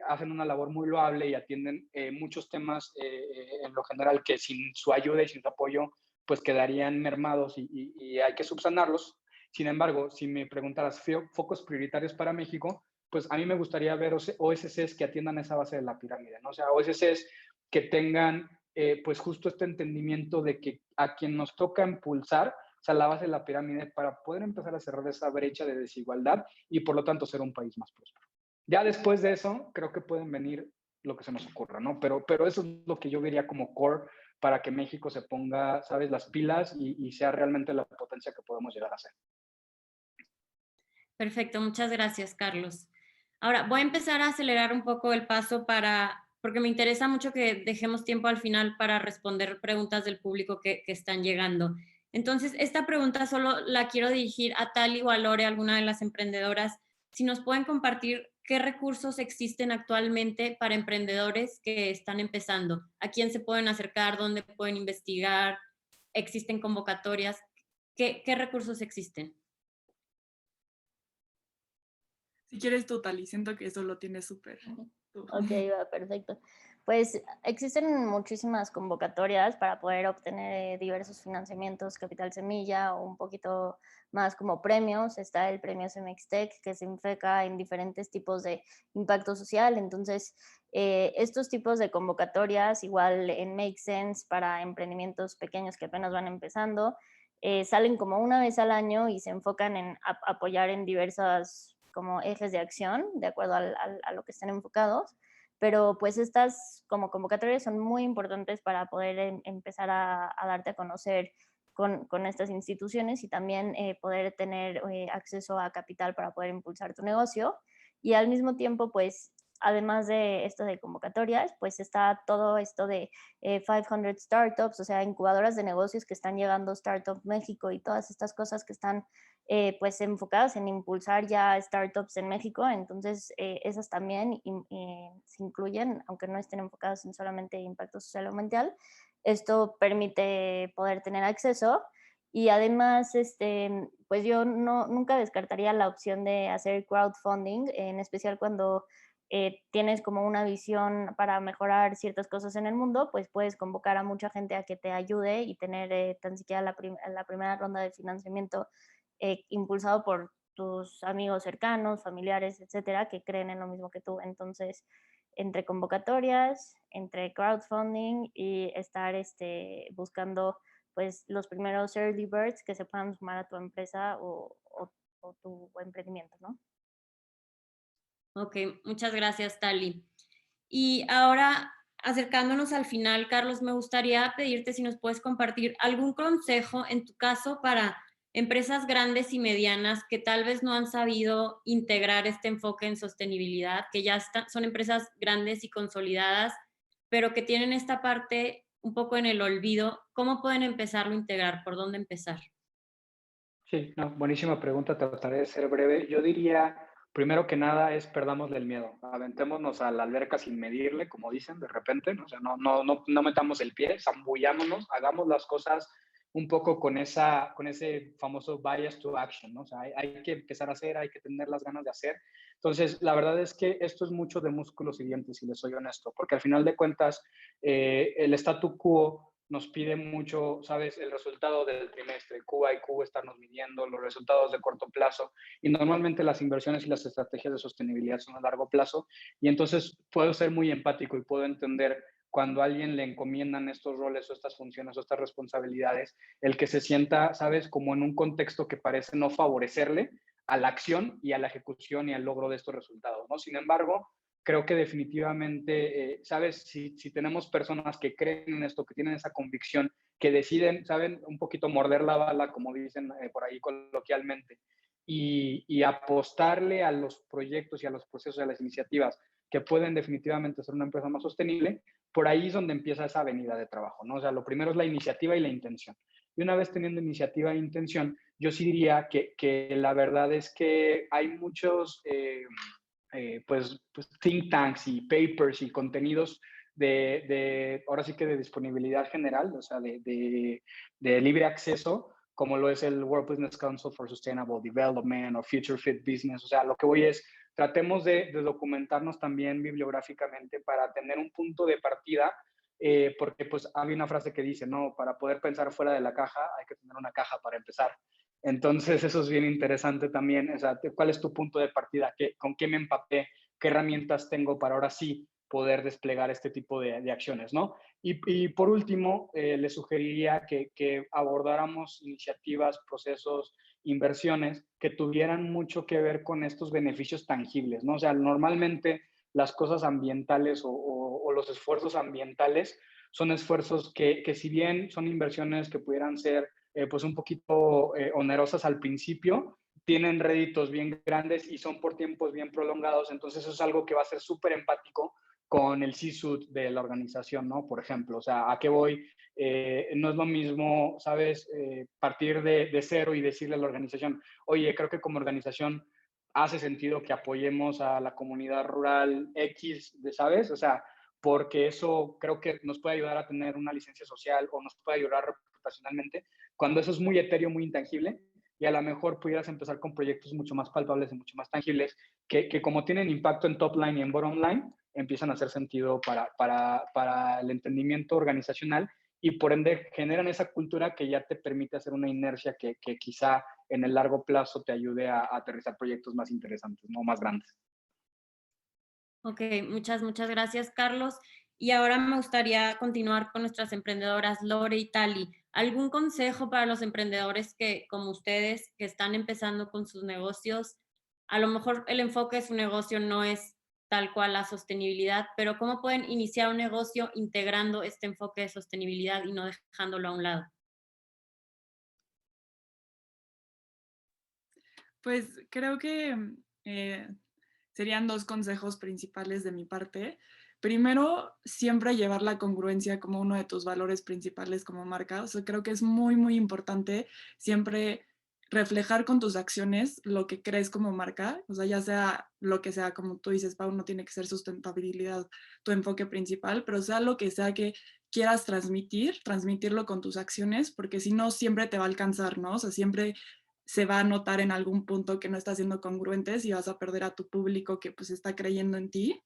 hacen una labor muy loable y atienden muchos temas en lo general que sin su ayuda y sin su apoyo pues quedarían mermados y hay que subsanarlos. Sin embargo, si me preguntaras focos prioritarios para México, pues a mí me gustaría ver OSCs que atiendan esa base de la pirámide, ¿no? O sea, OSCs que tengan pues justo este entendimiento de que a quien nos toca impulsar, o sea, la base de la pirámide para poder empezar a cerrar esa brecha de desigualdad y por lo tanto ser un país más próspero. Ya después de eso, creo que pueden venir lo que se nos ocurra, ¿no? Pero eso es lo que yo vería como core para que México se ponga, ¿sabes?, las pilas y sea realmente la potencia que podemos llegar a ser. Perfecto, muchas gracias, Carlos. Ahora, voy a empezar a acelerar un poco el paso porque me interesa mucho que dejemos tiempo al final para responder preguntas del público que están llegando. Entonces, esta pregunta solo la quiero dirigir a Tali o a Lore, alguna de las emprendedoras. Si nos pueden compartir qué recursos existen actualmente para emprendedores que están empezando, a quién se pueden acercar, dónde pueden investigar, existen convocatorias, ¿qué recursos existen? Si quieres tú, Tali, siento que eso lo tienes súper tú. Ok, va, perfecto. Pues existen muchísimas convocatorias para poder obtener diversos financiamientos, capital semilla o un poquito más como premios. Está el premio Semextech, que se enfoca en diferentes tipos de impacto social. Entonces, estos tipos de convocatorias, igual en Make Sense para emprendimientos pequeños que apenas van empezando, salen como una vez al año y se enfocan en apoyar en diversas como ejes de acción, de acuerdo a lo que estén enfocados, pero pues estas como convocatorias son muy importantes para poder empezar a darte a conocer con estas instituciones y también poder tener acceso a capital para poder impulsar tu negocio. Y al mismo tiempo, pues, además de esto de convocatorias, pues está todo esto de 500 Startups, o sea, incubadoras de negocios que están llegando Startup México y todas estas cosas que están pues enfocadas en impulsar ya startups en México. Entonces, esas también se incluyen, aunque no estén enfocadas en solamente impacto social o ambiental. Esto permite poder tener acceso y además, pues yo nunca descartaría la opción de hacer crowdfunding, en especial cuando tienes como una visión para mejorar ciertas cosas en el mundo, pues puedes convocar a mucha gente a que te ayude y tener tan siquiera la primera ronda de financiamiento impulsado por tus amigos cercanos, familiares, etcétera, que creen en lo mismo que tú. Entonces, entre convocatorias, entre crowdfunding y estar buscando pues los primeros early birds que se puedan sumar a tu empresa o tu emprendimiento, ¿no? Ok, muchas gracias, Tali. Y ahora, acercándonos al final, Carlos, me gustaría pedirte si nos puedes compartir algún consejo en tu caso para empresas grandes y medianas que tal vez no han sabido integrar este enfoque en sostenibilidad, que ya son empresas grandes y consolidadas, pero que tienen esta parte un poco en el olvido. ¿Cómo pueden empezarlo a integrar? ¿Por dónde empezar? Sí, no, buenísima pregunta, trataré de ser breve. Yo diría, primero que nada, es perdámosle el miedo, aventémonos a la alberca sin medirle, como dicen, de repente, ¿no? O sea, no metamos el pie, zambullámonos, hagamos las cosas un poco con ese famoso bias to action, ¿no? O sea, hay que empezar a hacer, hay que tener las ganas de hacer. Entonces, la verdad es que esto es mucho de músculos y dientes, si les soy honesto, porque al final de cuentas, el statu quo nos pide mucho, ¿sabes? El resultado del trimestre, Q a Q, estarnos midiendo los resultados de corto plazo y normalmente las inversiones y las estrategias de sostenibilidad son a largo plazo y entonces puedo ser muy empático y puedo entender cuando a alguien le encomiendan estos roles o estas funciones o estas responsabilidades, el que se sienta, ¿sabes? Como en un contexto que parece no favorecerle a la acción y a la ejecución y al logro de estos resultados, ¿no? Sin embargo, creo que definitivamente, ¿sabes? Si tenemos personas que creen en esto, que tienen esa convicción, que deciden, ¿saben? Un poquito morder la bala, como dicen por ahí coloquialmente, y apostarle a los proyectos y a los procesos y a las iniciativas que pueden definitivamente ser una empresa más sostenible, por ahí es donde empieza esa avenida de trabajo, ¿no? O sea, lo primero es la iniciativa y la intención. Y una vez teniendo iniciativa e intención, yo sí diría que la verdad es que hay muchos... pues think tanks y papers y contenidos ahora sí que de disponibilidad general, o sea, de libre acceso, como lo es el World Business Council for Sustainable Development o Future Fit Business. O sea, lo que voy es, tratemos de documentarnos también bibliográficamente para tener un punto de partida, porque pues había una frase que dice, no, para poder pensar fuera de la caja hay que tener una caja para empezar. Entonces, eso es bien interesante también. O sea, ¿cuál es tu punto de partida? ¿Con qué me empapé? ¿Qué herramientas tengo para ahora sí poder desplegar este tipo de acciones, ¿no? Y por último, le sugeriría que abordáramos iniciativas, procesos, inversiones que tuvieran mucho que ver con estos beneficios tangibles, ¿no? O sea, normalmente las cosas ambientales o los esfuerzos ambientales son esfuerzos que si bien son inversiones que pudieran ser pues un poquito onerosas al principio, tienen réditos bien grandes y son por tiempos bien prolongados, entonces eso es algo que va a ser súper empático con el C-suite de la organización, ¿no? Por ejemplo, o sea, ¿a qué voy? No es lo mismo, ¿sabes? Partir de cero y decirle a la organización, oye, creo que como organización hace sentido que apoyemos a la comunidad rural X, ¿sabes? O sea, porque eso creo que nos puede ayudar a tener una licencia social o nos puede ayudar reputacionalmente, cuando eso es muy etéreo, muy intangible. y a lo mejor pudieras empezar con proyectos mucho más palpables y mucho más tangibles que como tienen impacto en top line y en bottom line, empiezan a hacer sentido para el entendimiento organizacional y por ende generan esa cultura que ya te permite hacer una inercia que quizá en el largo plazo te ayude a aterrizar proyectos más interesantes, ¿no? Más grandes. Ok, muchas gracias, Carlos. Y ahora me gustaría continuar con nuestras emprendedoras Lore y Tali. ¿Algún consejo para los emprendedores que, como ustedes, que están empezando con sus negocios? A lo mejor el enfoque de su negocio no es tal cual la sostenibilidad, pero ¿cómo pueden iniciar un negocio integrando este enfoque de sostenibilidad y no dejándolo a un lado? Pues creo que serían 2 consejos principales de mi parte. Primero, siempre llevar la congruencia como uno de tus valores principales como marca. O sea, creo que es muy, muy importante siempre reflejar con tus acciones lo que crees como marca. O sea, ya sea lo que sea, como tú dices, Pau, no tiene que ser sustentabilidad tu enfoque principal, pero sea lo que sea que quieras transmitir, transmitirlo con tus acciones, porque si no, siempre te va a alcanzar, ¿no? O sea, siempre se va a notar en algún punto que no estás siendo congruentes y vas a perder a tu público que pues está creyendo en ti.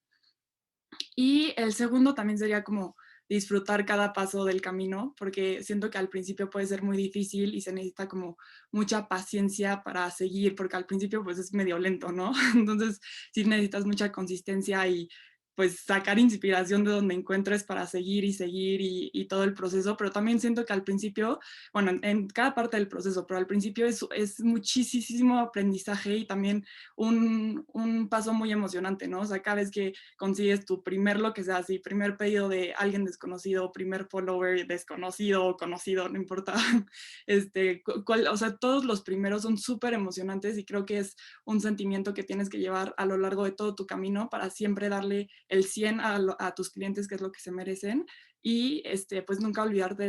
Y el segundo también sería como disfrutar cada paso del camino, porque siento que al principio puede ser muy difícil y se necesita como mucha paciencia para seguir, porque al principio pues es medio lento, ¿no? Entonces sí necesitas mucha consistencia y pues sacar inspiración de donde encuentres para seguir y seguir y todo el proceso, pero también siento que al principio, bueno, en cada parte del proceso, pero al principio es muchísimo aprendizaje y también un paso muy emocionante, ¿no? O sea, cada vez que consigues tu primer, lo que sea, así, primer pedido de alguien desconocido, primer follower desconocido o conocido, no importa, o sea, todos los primeros son súper emocionantes y creo que es un sentimiento que tienes que llevar a lo largo de todo tu camino para siempre darle el 100 a tus clientes, que es lo que se merecen, y pues nunca olvidarte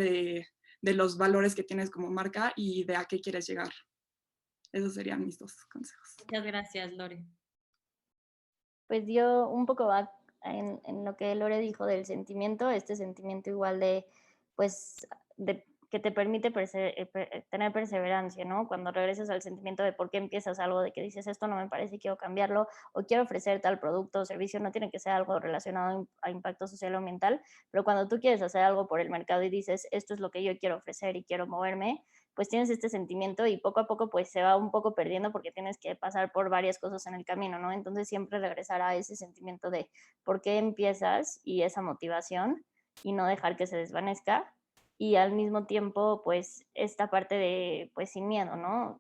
de los valores que tienes como marca y de a qué quieres llegar. Esos serían mis 2 consejos. Muchas gracias, Lore. Pues yo un poco va en lo que Lore dijo del sentimiento, este sentimiento igual de, pues, que te permite tener perseverancia, ¿no? Cuando regresas al sentimiento de por qué empiezas algo, de que dices, esto no me parece y quiero cambiarlo, o quiero ofrecer tal producto o servicio, no tiene que ser algo relacionado a impacto social o ambiental, pero cuando tú quieres hacer algo por el mercado y dices, esto es lo que yo quiero ofrecer y quiero moverme, pues tienes este sentimiento y poco a poco pues se va un poco perdiendo porque tienes que pasar por varias cosas en el camino, ¿no? Entonces siempre regresar a ese sentimiento de por qué empiezas y esa motivación y no dejar que se desvanezca y al mismo tiempo pues esta parte de pues sin miedo, ¿no?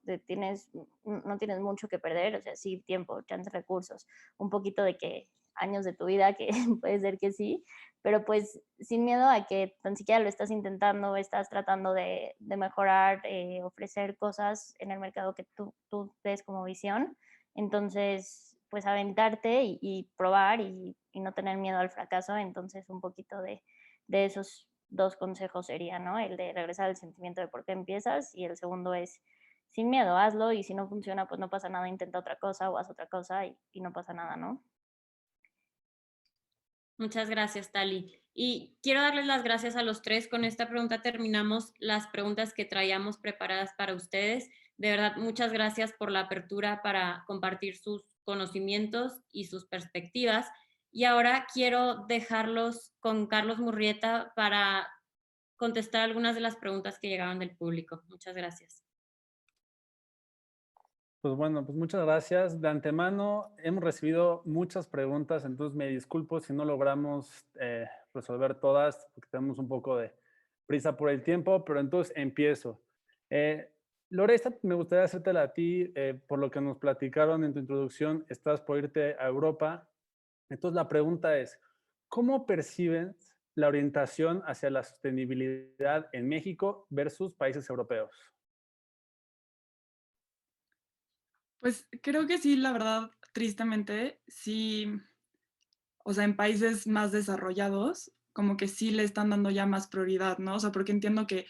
No tienes mucho que perder, o sea, sí, tiempo, chance, recursos, un poquito de que años de tu vida, que puede ser que sí, pero pues sin miedo a que tan siquiera lo estás intentando, estás tratando de mejorar, ofrecer cosas en el mercado que tú ves como visión. Entonces, pues aventarte y probar y no tener miedo al fracaso. Entonces, un poquito de esos 2 consejos sería, ¿no? El de regresar al sentimiento de por qué empiezas y el segundo es sin miedo, hazlo y si no funciona, pues no pasa nada, intenta otra cosa o haz otra cosa y no pasa nada, ¿no? Muchas gracias, Tali. Y quiero darles las gracias a los 3. Con esta pregunta terminamos las preguntas que traíamos preparadas para ustedes. De verdad, muchas gracias por la apertura para compartir sus conocimientos y sus perspectivas. Y ahora quiero dejarlos con Carlos Murrieta para contestar algunas de las preguntas que llegaron del público. Muchas gracias. Pues bueno, pues muchas gracias. De antemano hemos recibido muchas preguntas, entonces me disculpo si no logramos resolver todas, porque tenemos un poco de prisa por el tiempo, pero entonces empiezo. Lore, esta me gustaría hacértela a ti, por lo que nos platicaron en tu introducción, estás por irte a Europa. Entonces la pregunta es, ¿cómo percibes la orientación hacia la sostenibilidad en México versus países europeos? Pues creo que sí, la verdad, tristemente, sí, o sea, en países más desarrollados, como que sí le están dando ya más prioridad, ¿no? O sea, porque entiendo que,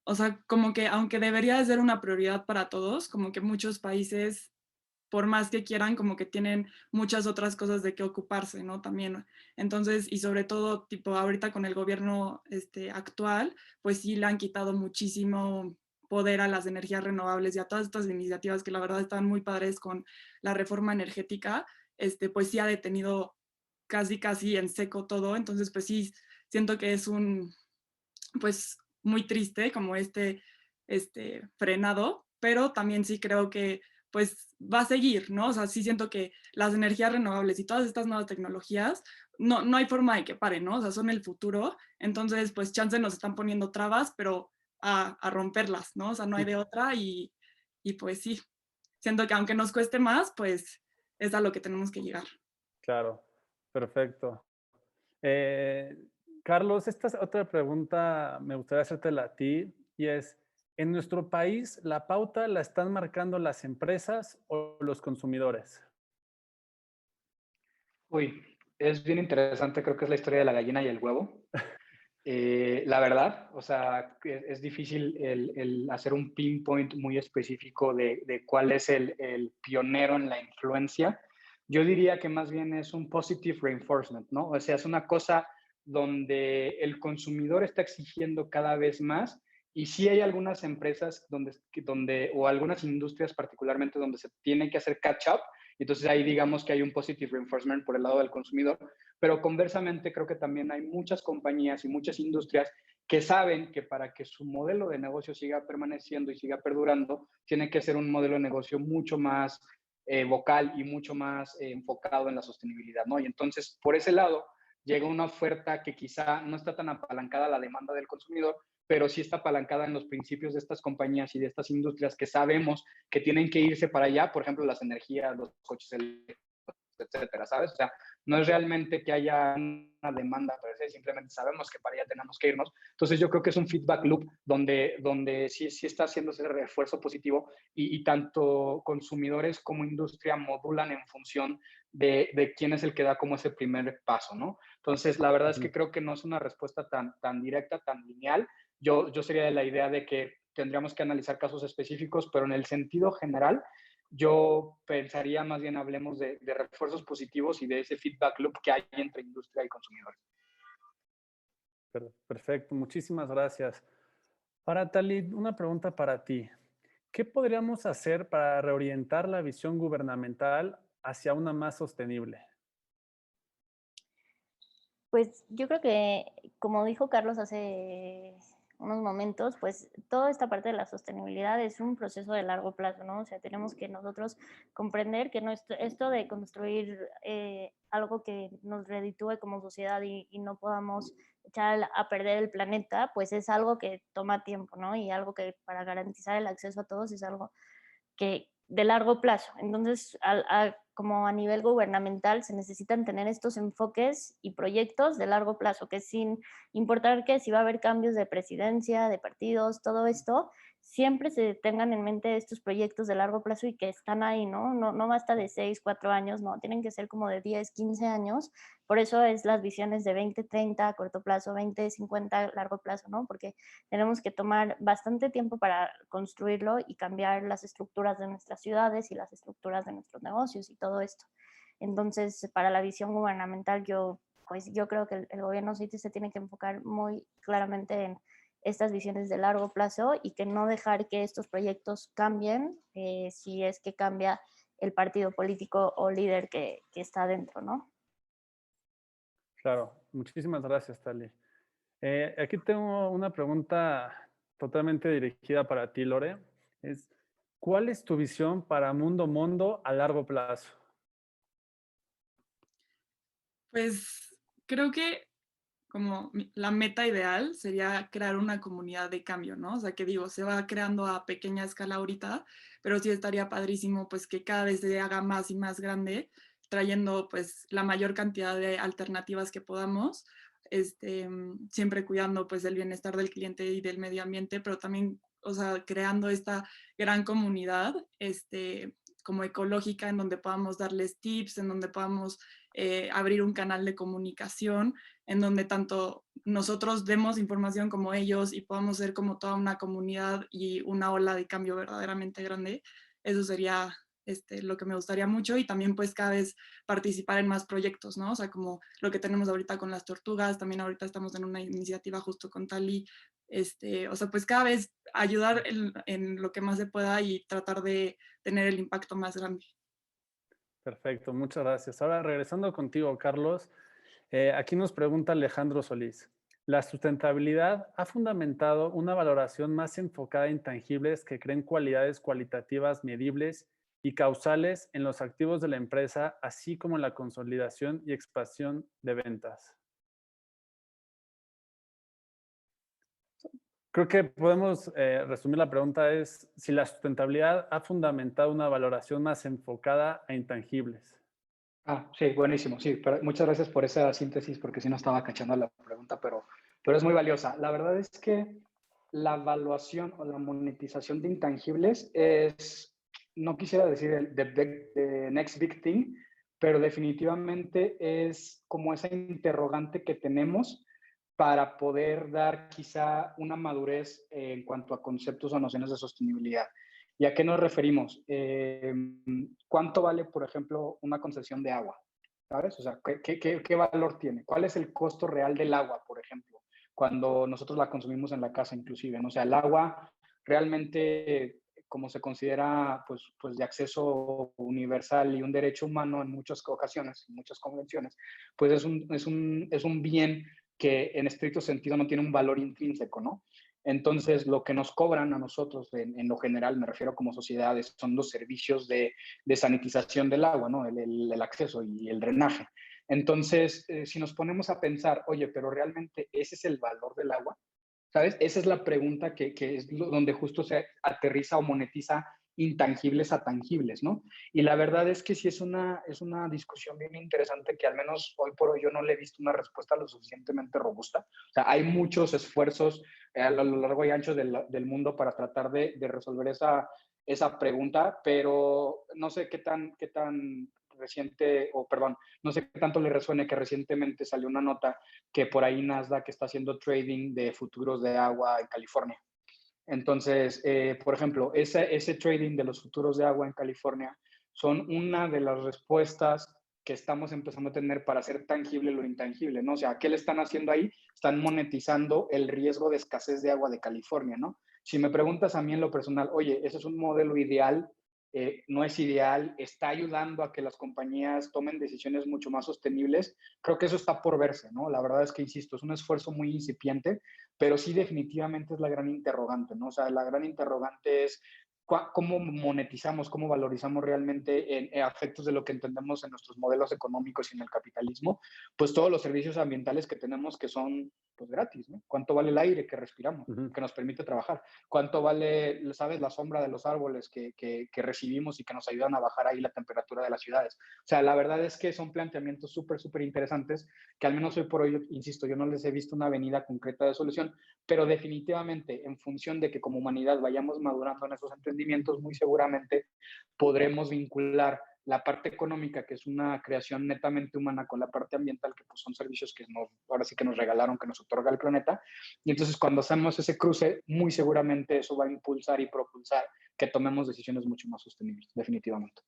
o sea, como que aunque debería de ser una prioridad para todos, como que muchos países, por más que quieran, como que tienen muchas otras cosas de qué ocuparse, ¿no? También. Entonces, y sobre todo, tipo, ahorita con el gobierno actual, pues sí le han quitado muchísimo poder a las energías renovables y a todas estas iniciativas que la verdad están muy padres con la reforma energética, pues sí ha detenido casi en seco todo. Entonces, pues sí, siento que es pues muy triste como frenado, pero también sí creo que pues va a seguir, ¿no? O sea, sí siento que las energías renovables y todas estas nuevas tecnologías no hay forma de que paren, ¿no? O sea, son el futuro. Entonces, pues chance nos están poniendo trabas, pero a romperlas, ¿no? O sea, no hay de otra y pues sí, siento que aunque nos cueste más, pues es a lo que tenemos que llegar. Claro, perfecto. Carlos, esta es otra pregunta, me gustaría hacértela a ti, y es, ¿en nuestro país la pauta la están marcando las empresas o los consumidores? Uy, es bien interesante, creo que es la historia de la gallina y el huevo. La verdad, o sea, es difícil el hacer un pinpoint muy específico de cuál es el pionero en la influencia. Yo diría que más bien es un positive reinforcement, ¿no? O sea, es una cosa donde el consumidor está exigiendo cada vez más y sí hay algunas empresas o algunas industrias particularmente donde se tiene que hacer catch up. Entonces ahí digamos que hay un positive reinforcement por el lado del consumidor, pero conversamente creo que también hay muchas compañías y muchas industrias que saben que para que su modelo de negocio siga permaneciendo y siga perdurando, tiene que ser un modelo de negocio mucho más vocal y mucho más enfocado en la sostenibilidad, ¿no? Y entonces, por ese lado, llega una oferta que quizá no está tan apalancada a la demanda del consumidor, pero sí está apalancada en los principios de estas compañías y de estas industrias que sabemos que tienen que irse para allá, por ejemplo, las energías, los coches eléctricos, etcétera, ¿sabes? O sea, no es realmente que haya una demanda, pero simplemente sabemos que para allá tenemos que irnos. Entonces yo creo que es un feedback loop donde sí está haciendo ese refuerzo positivo y tanto consumidores como industria modulan en función de quién es el que da como ese primer paso, ¿no? Entonces, la verdad es que creo que no es una respuesta tan directa, tan lineal. Yo sería de la idea de que tendríamos que analizar casos específicos, pero en el sentido general, yo pensaría más bien hablemos de refuerzos positivos y de ese feedback loop que hay entre industria y consumidor. Perfecto, muchísimas gracias. Para Talit, una pregunta para ti. ¿Qué podríamos hacer para reorientar la visión gubernamental hacia una más sostenible? Pues yo creo que, como dijo Carlos hace unos momentos, pues toda esta parte de la sostenibilidad es un proceso de largo plazo, ¿no? O sea, tenemos que nosotros comprender que esto de construir algo que nos reditúe como sociedad y no podamos echar a perder el planeta, pues es algo que toma tiempo, ¿no? Y algo que para garantizar el acceso a todos es algo que de largo plazo. Entonces, como a nivel gubernamental, se necesitan tener estos enfoques y proyectos de largo plazo, que sin importar que si va a haber cambios de presidencia, de partidos, todo esto, siempre se tengan en mente estos proyectos de largo plazo y que están ahí, ¿no? No basta de 6, 4 años, no, tienen que ser como de 10, 15 años. Por eso es las visiones de 20, 30 a corto plazo, 20, 50 a largo plazo, ¿no? Porque tenemos que tomar bastante tiempo para construirlo y cambiar las estructuras de nuestras ciudades y las estructuras de nuestros negocios y todo esto. Entonces, para la visión gubernamental, yo creo que el gobierno sí se tiene que enfocar muy claramente en estas visiones de largo plazo y que no dejar que estos proyectos cambien si es que cambia el partido político o líder que está dentro, ¿no? Claro, muchísimas gracias, Tali. Aquí tengo una pregunta totalmente dirigida para ti, Lore. ¿Cuál es tu visión para Mundo Mondo a largo plazo? Pues creo que como la meta ideal sería crear una comunidad de cambio, ¿no? O sea, que digo, se va creando a pequeña escala ahorita, pero sí estaría padrísimo pues que cada vez se haga más y más grande, trayendo pues la mayor cantidad de alternativas que podamos, siempre cuidando pues el bienestar del cliente y del medio ambiente, pero también, o sea, creando esta gran comunidad, como ecológica, en donde podamos darles tips, en donde podamos abrir un canal de comunicación, en donde tanto nosotros demos información como ellos y podamos ser como toda una comunidad y una ola de cambio verdaderamente grande. Eso sería lo que me gustaría mucho, y también pues cada vez participar en más proyectos, ¿no? O sea, como lo que tenemos ahorita con las tortugas, también ahorita estamos en una iniciativa justo con Tali o sea, pues cada vez ayudar en lo que más se pueda y tratar de tener el impacto más grande. Perfecto, muchas gracias. Ahora, regresando contigo, Carlos, aquí nos pregunta Alejandro Solís. ¿La sustentabilidad ha fundamentado una valoración más enfocada en intangibles que creen cualidades cualitativas medibles y causales en los activos de la empresa, así como en la consolidación y expansión de ventas? Creo que podemos resumir la pregunta es si la sustentabilidad ha fundamentado una valoración más enfocada a intangibles. Ah, sí, buenísimo, sí, pero muchas gracias por esa síntesis, porque sí no estaba cachando la pregunta, pero es muy valiosa. La verdad es que la evaluación o la monetización de intangibles es, no quisiera decir the next big thing, pero definitivamente es como esa interrogante que tenemos para poder dar quizá una madurez en cuanto a conceptos o nociones de sostenibilidad. ¿Y a qué nos referimos? ¿Cuánto vale, por ejemplo, una concesión de agua? ¿Sabes? O sea, ¿qué valor tiene? ¿Cuál es el costo real del agua, por ejemplo? Cuando nosotros la consumimos en la casa, inclusive, ¿no? O sea, el agua realmente, como se considera, pues de acceso universal y un derecho humano en muchas ocasiones, en muchas convenciones, pues es un bien que en estricto sentido no tiene un valor intrínseco, ¿no? Entonces, lo que nos cobran a nosotros, en lo general, me refiero como sociedades, son los servicios de sanitización del agua, ¿no? El acceso y el drenaje. Entonces, si nos ponemos a pensar, oye, pero realmente ese es el valor del agua, ¿sabes? Esa es la pregunta que es donde justo se aterriza o monetiza intangibles a tangibles, ¿no? Y la verdad es que sí es una discusión bien interesante que al menos hoy por hoy yo no le he visto una respuesta lo suficientemente robusta. O sea, hay muchos esfuerzos a lo largo y ancho del mundo para tratar de resolver esa pregunta, pero no sé qué tan reciente, o perdón, no sé qué tanto le resuene que recientemente salió una nota que por ahí Nasdaq está haciendo trading de futuros de agua en California. Entonces, por ejemplo, ese trading de los futuros de agua en California son una de las respuestas que estamos empezando a tener para hacer tangible lo intangible, ¿no? O sea, ¿qué le están haciendo ahí? Están monetizando el riesgo de escasez de agua de California, ¿no? Si me preguntas a mí en lo personal, oye, ese es un modelo ideal, no es ideal, está ayudando a que las compañías tomen decisiones mucho más sostenibles, creo que eso está por verse, ¿no? La verdad es que, insisto, es un esfuerzo muy incipiente, pero sí definitivamente es la gran interrogante, ¿no? O sea, la gran interrogante es cómo monetizamos, cómo valorizamos realmente en efectos de lo que entendemos en nuestros modelos económicos y en el capitalismo, pues todos los servicios ambientales que tenemos que son pues gratis, ¿no? ¿Cuánto vale el aire que respiramos, que nos permite trabajar? ¿Cuánto vale, sabes, la sombra de los árboles que recibimos y que nos ayudan a bajar ahí la temperatura de las ciudades? O sea, la verdad es que son planteamientos súper interesantes que al menos hoy por hoy, insisto, yo no les he visto una avenida concreta de solución, pero definitivamente en función de que como humanidad vayamos madurando en esos entendimientos, muy seguramente podremos vincular la parte económica, que es una creación netamente humana, con la parte ambiental, que pues son servicios que ahora sí que nos regalaron, que nos otorga el planeta. Y entonces cuando hacemos ese cruce, muy seguramente eso va a impulsar y propulsar que tomemos decisiones mucho más sostenibles, definitivamente.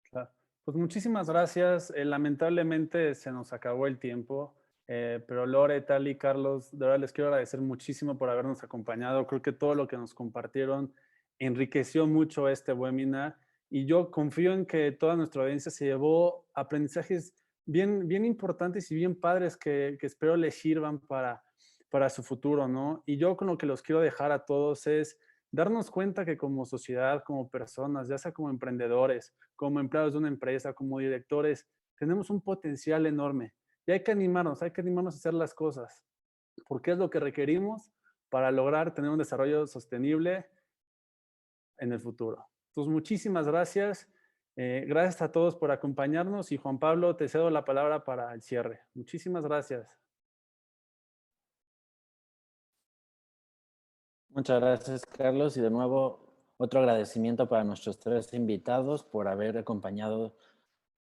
Claro. Pues muchísimas gracias. Lamentablemente se nos acabó el tiempo, pero Lore, Tali, Carlos, de verdad les quiero agradecer muchísimo por habernos acompañado. Creo que todo lo que nos compartieron enriqueció mucho este webinar y yo confío en que toda nuestra audiencia se llevó aprendizajes bien importantes y bien padres que espero les sirvan para su futuro, ¿no? Y yo con lo que los quiero dejar a todos es darnos cuenta que como sociedad, como personas, ya sea como emprendedores, como empleados de una empresa, como directores, tenemos un potencial enorme y hay que animarnos a hacer las cosas, porque es lo que requerimos para lograr tener un desarrollo sostenible en el futuro. Entonces, muchísimas gracias. Gracias a todos por acompañarnos y Juan Pablo, te cedo la palabra para el cierre. Muchísimas gracias. Muchas gracias, Carlos. Y de nuevo, otro agradecimiento para nuestros 3 invitados por haber acompañado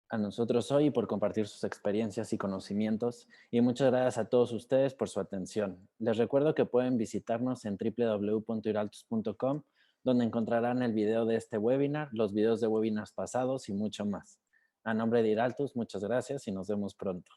a nosotros hoy y por compartir sus experiencias y conocimientos. Y muchas gracias a todos ustedes por su atención. Les recuerdo que pueden visitarnos en www.iraltus.com, donde encontrarán el video de este webinar, los videos de webinars pasados y mucho más. A nombre de Iraltus, muchas gracias y nos vemos pronto.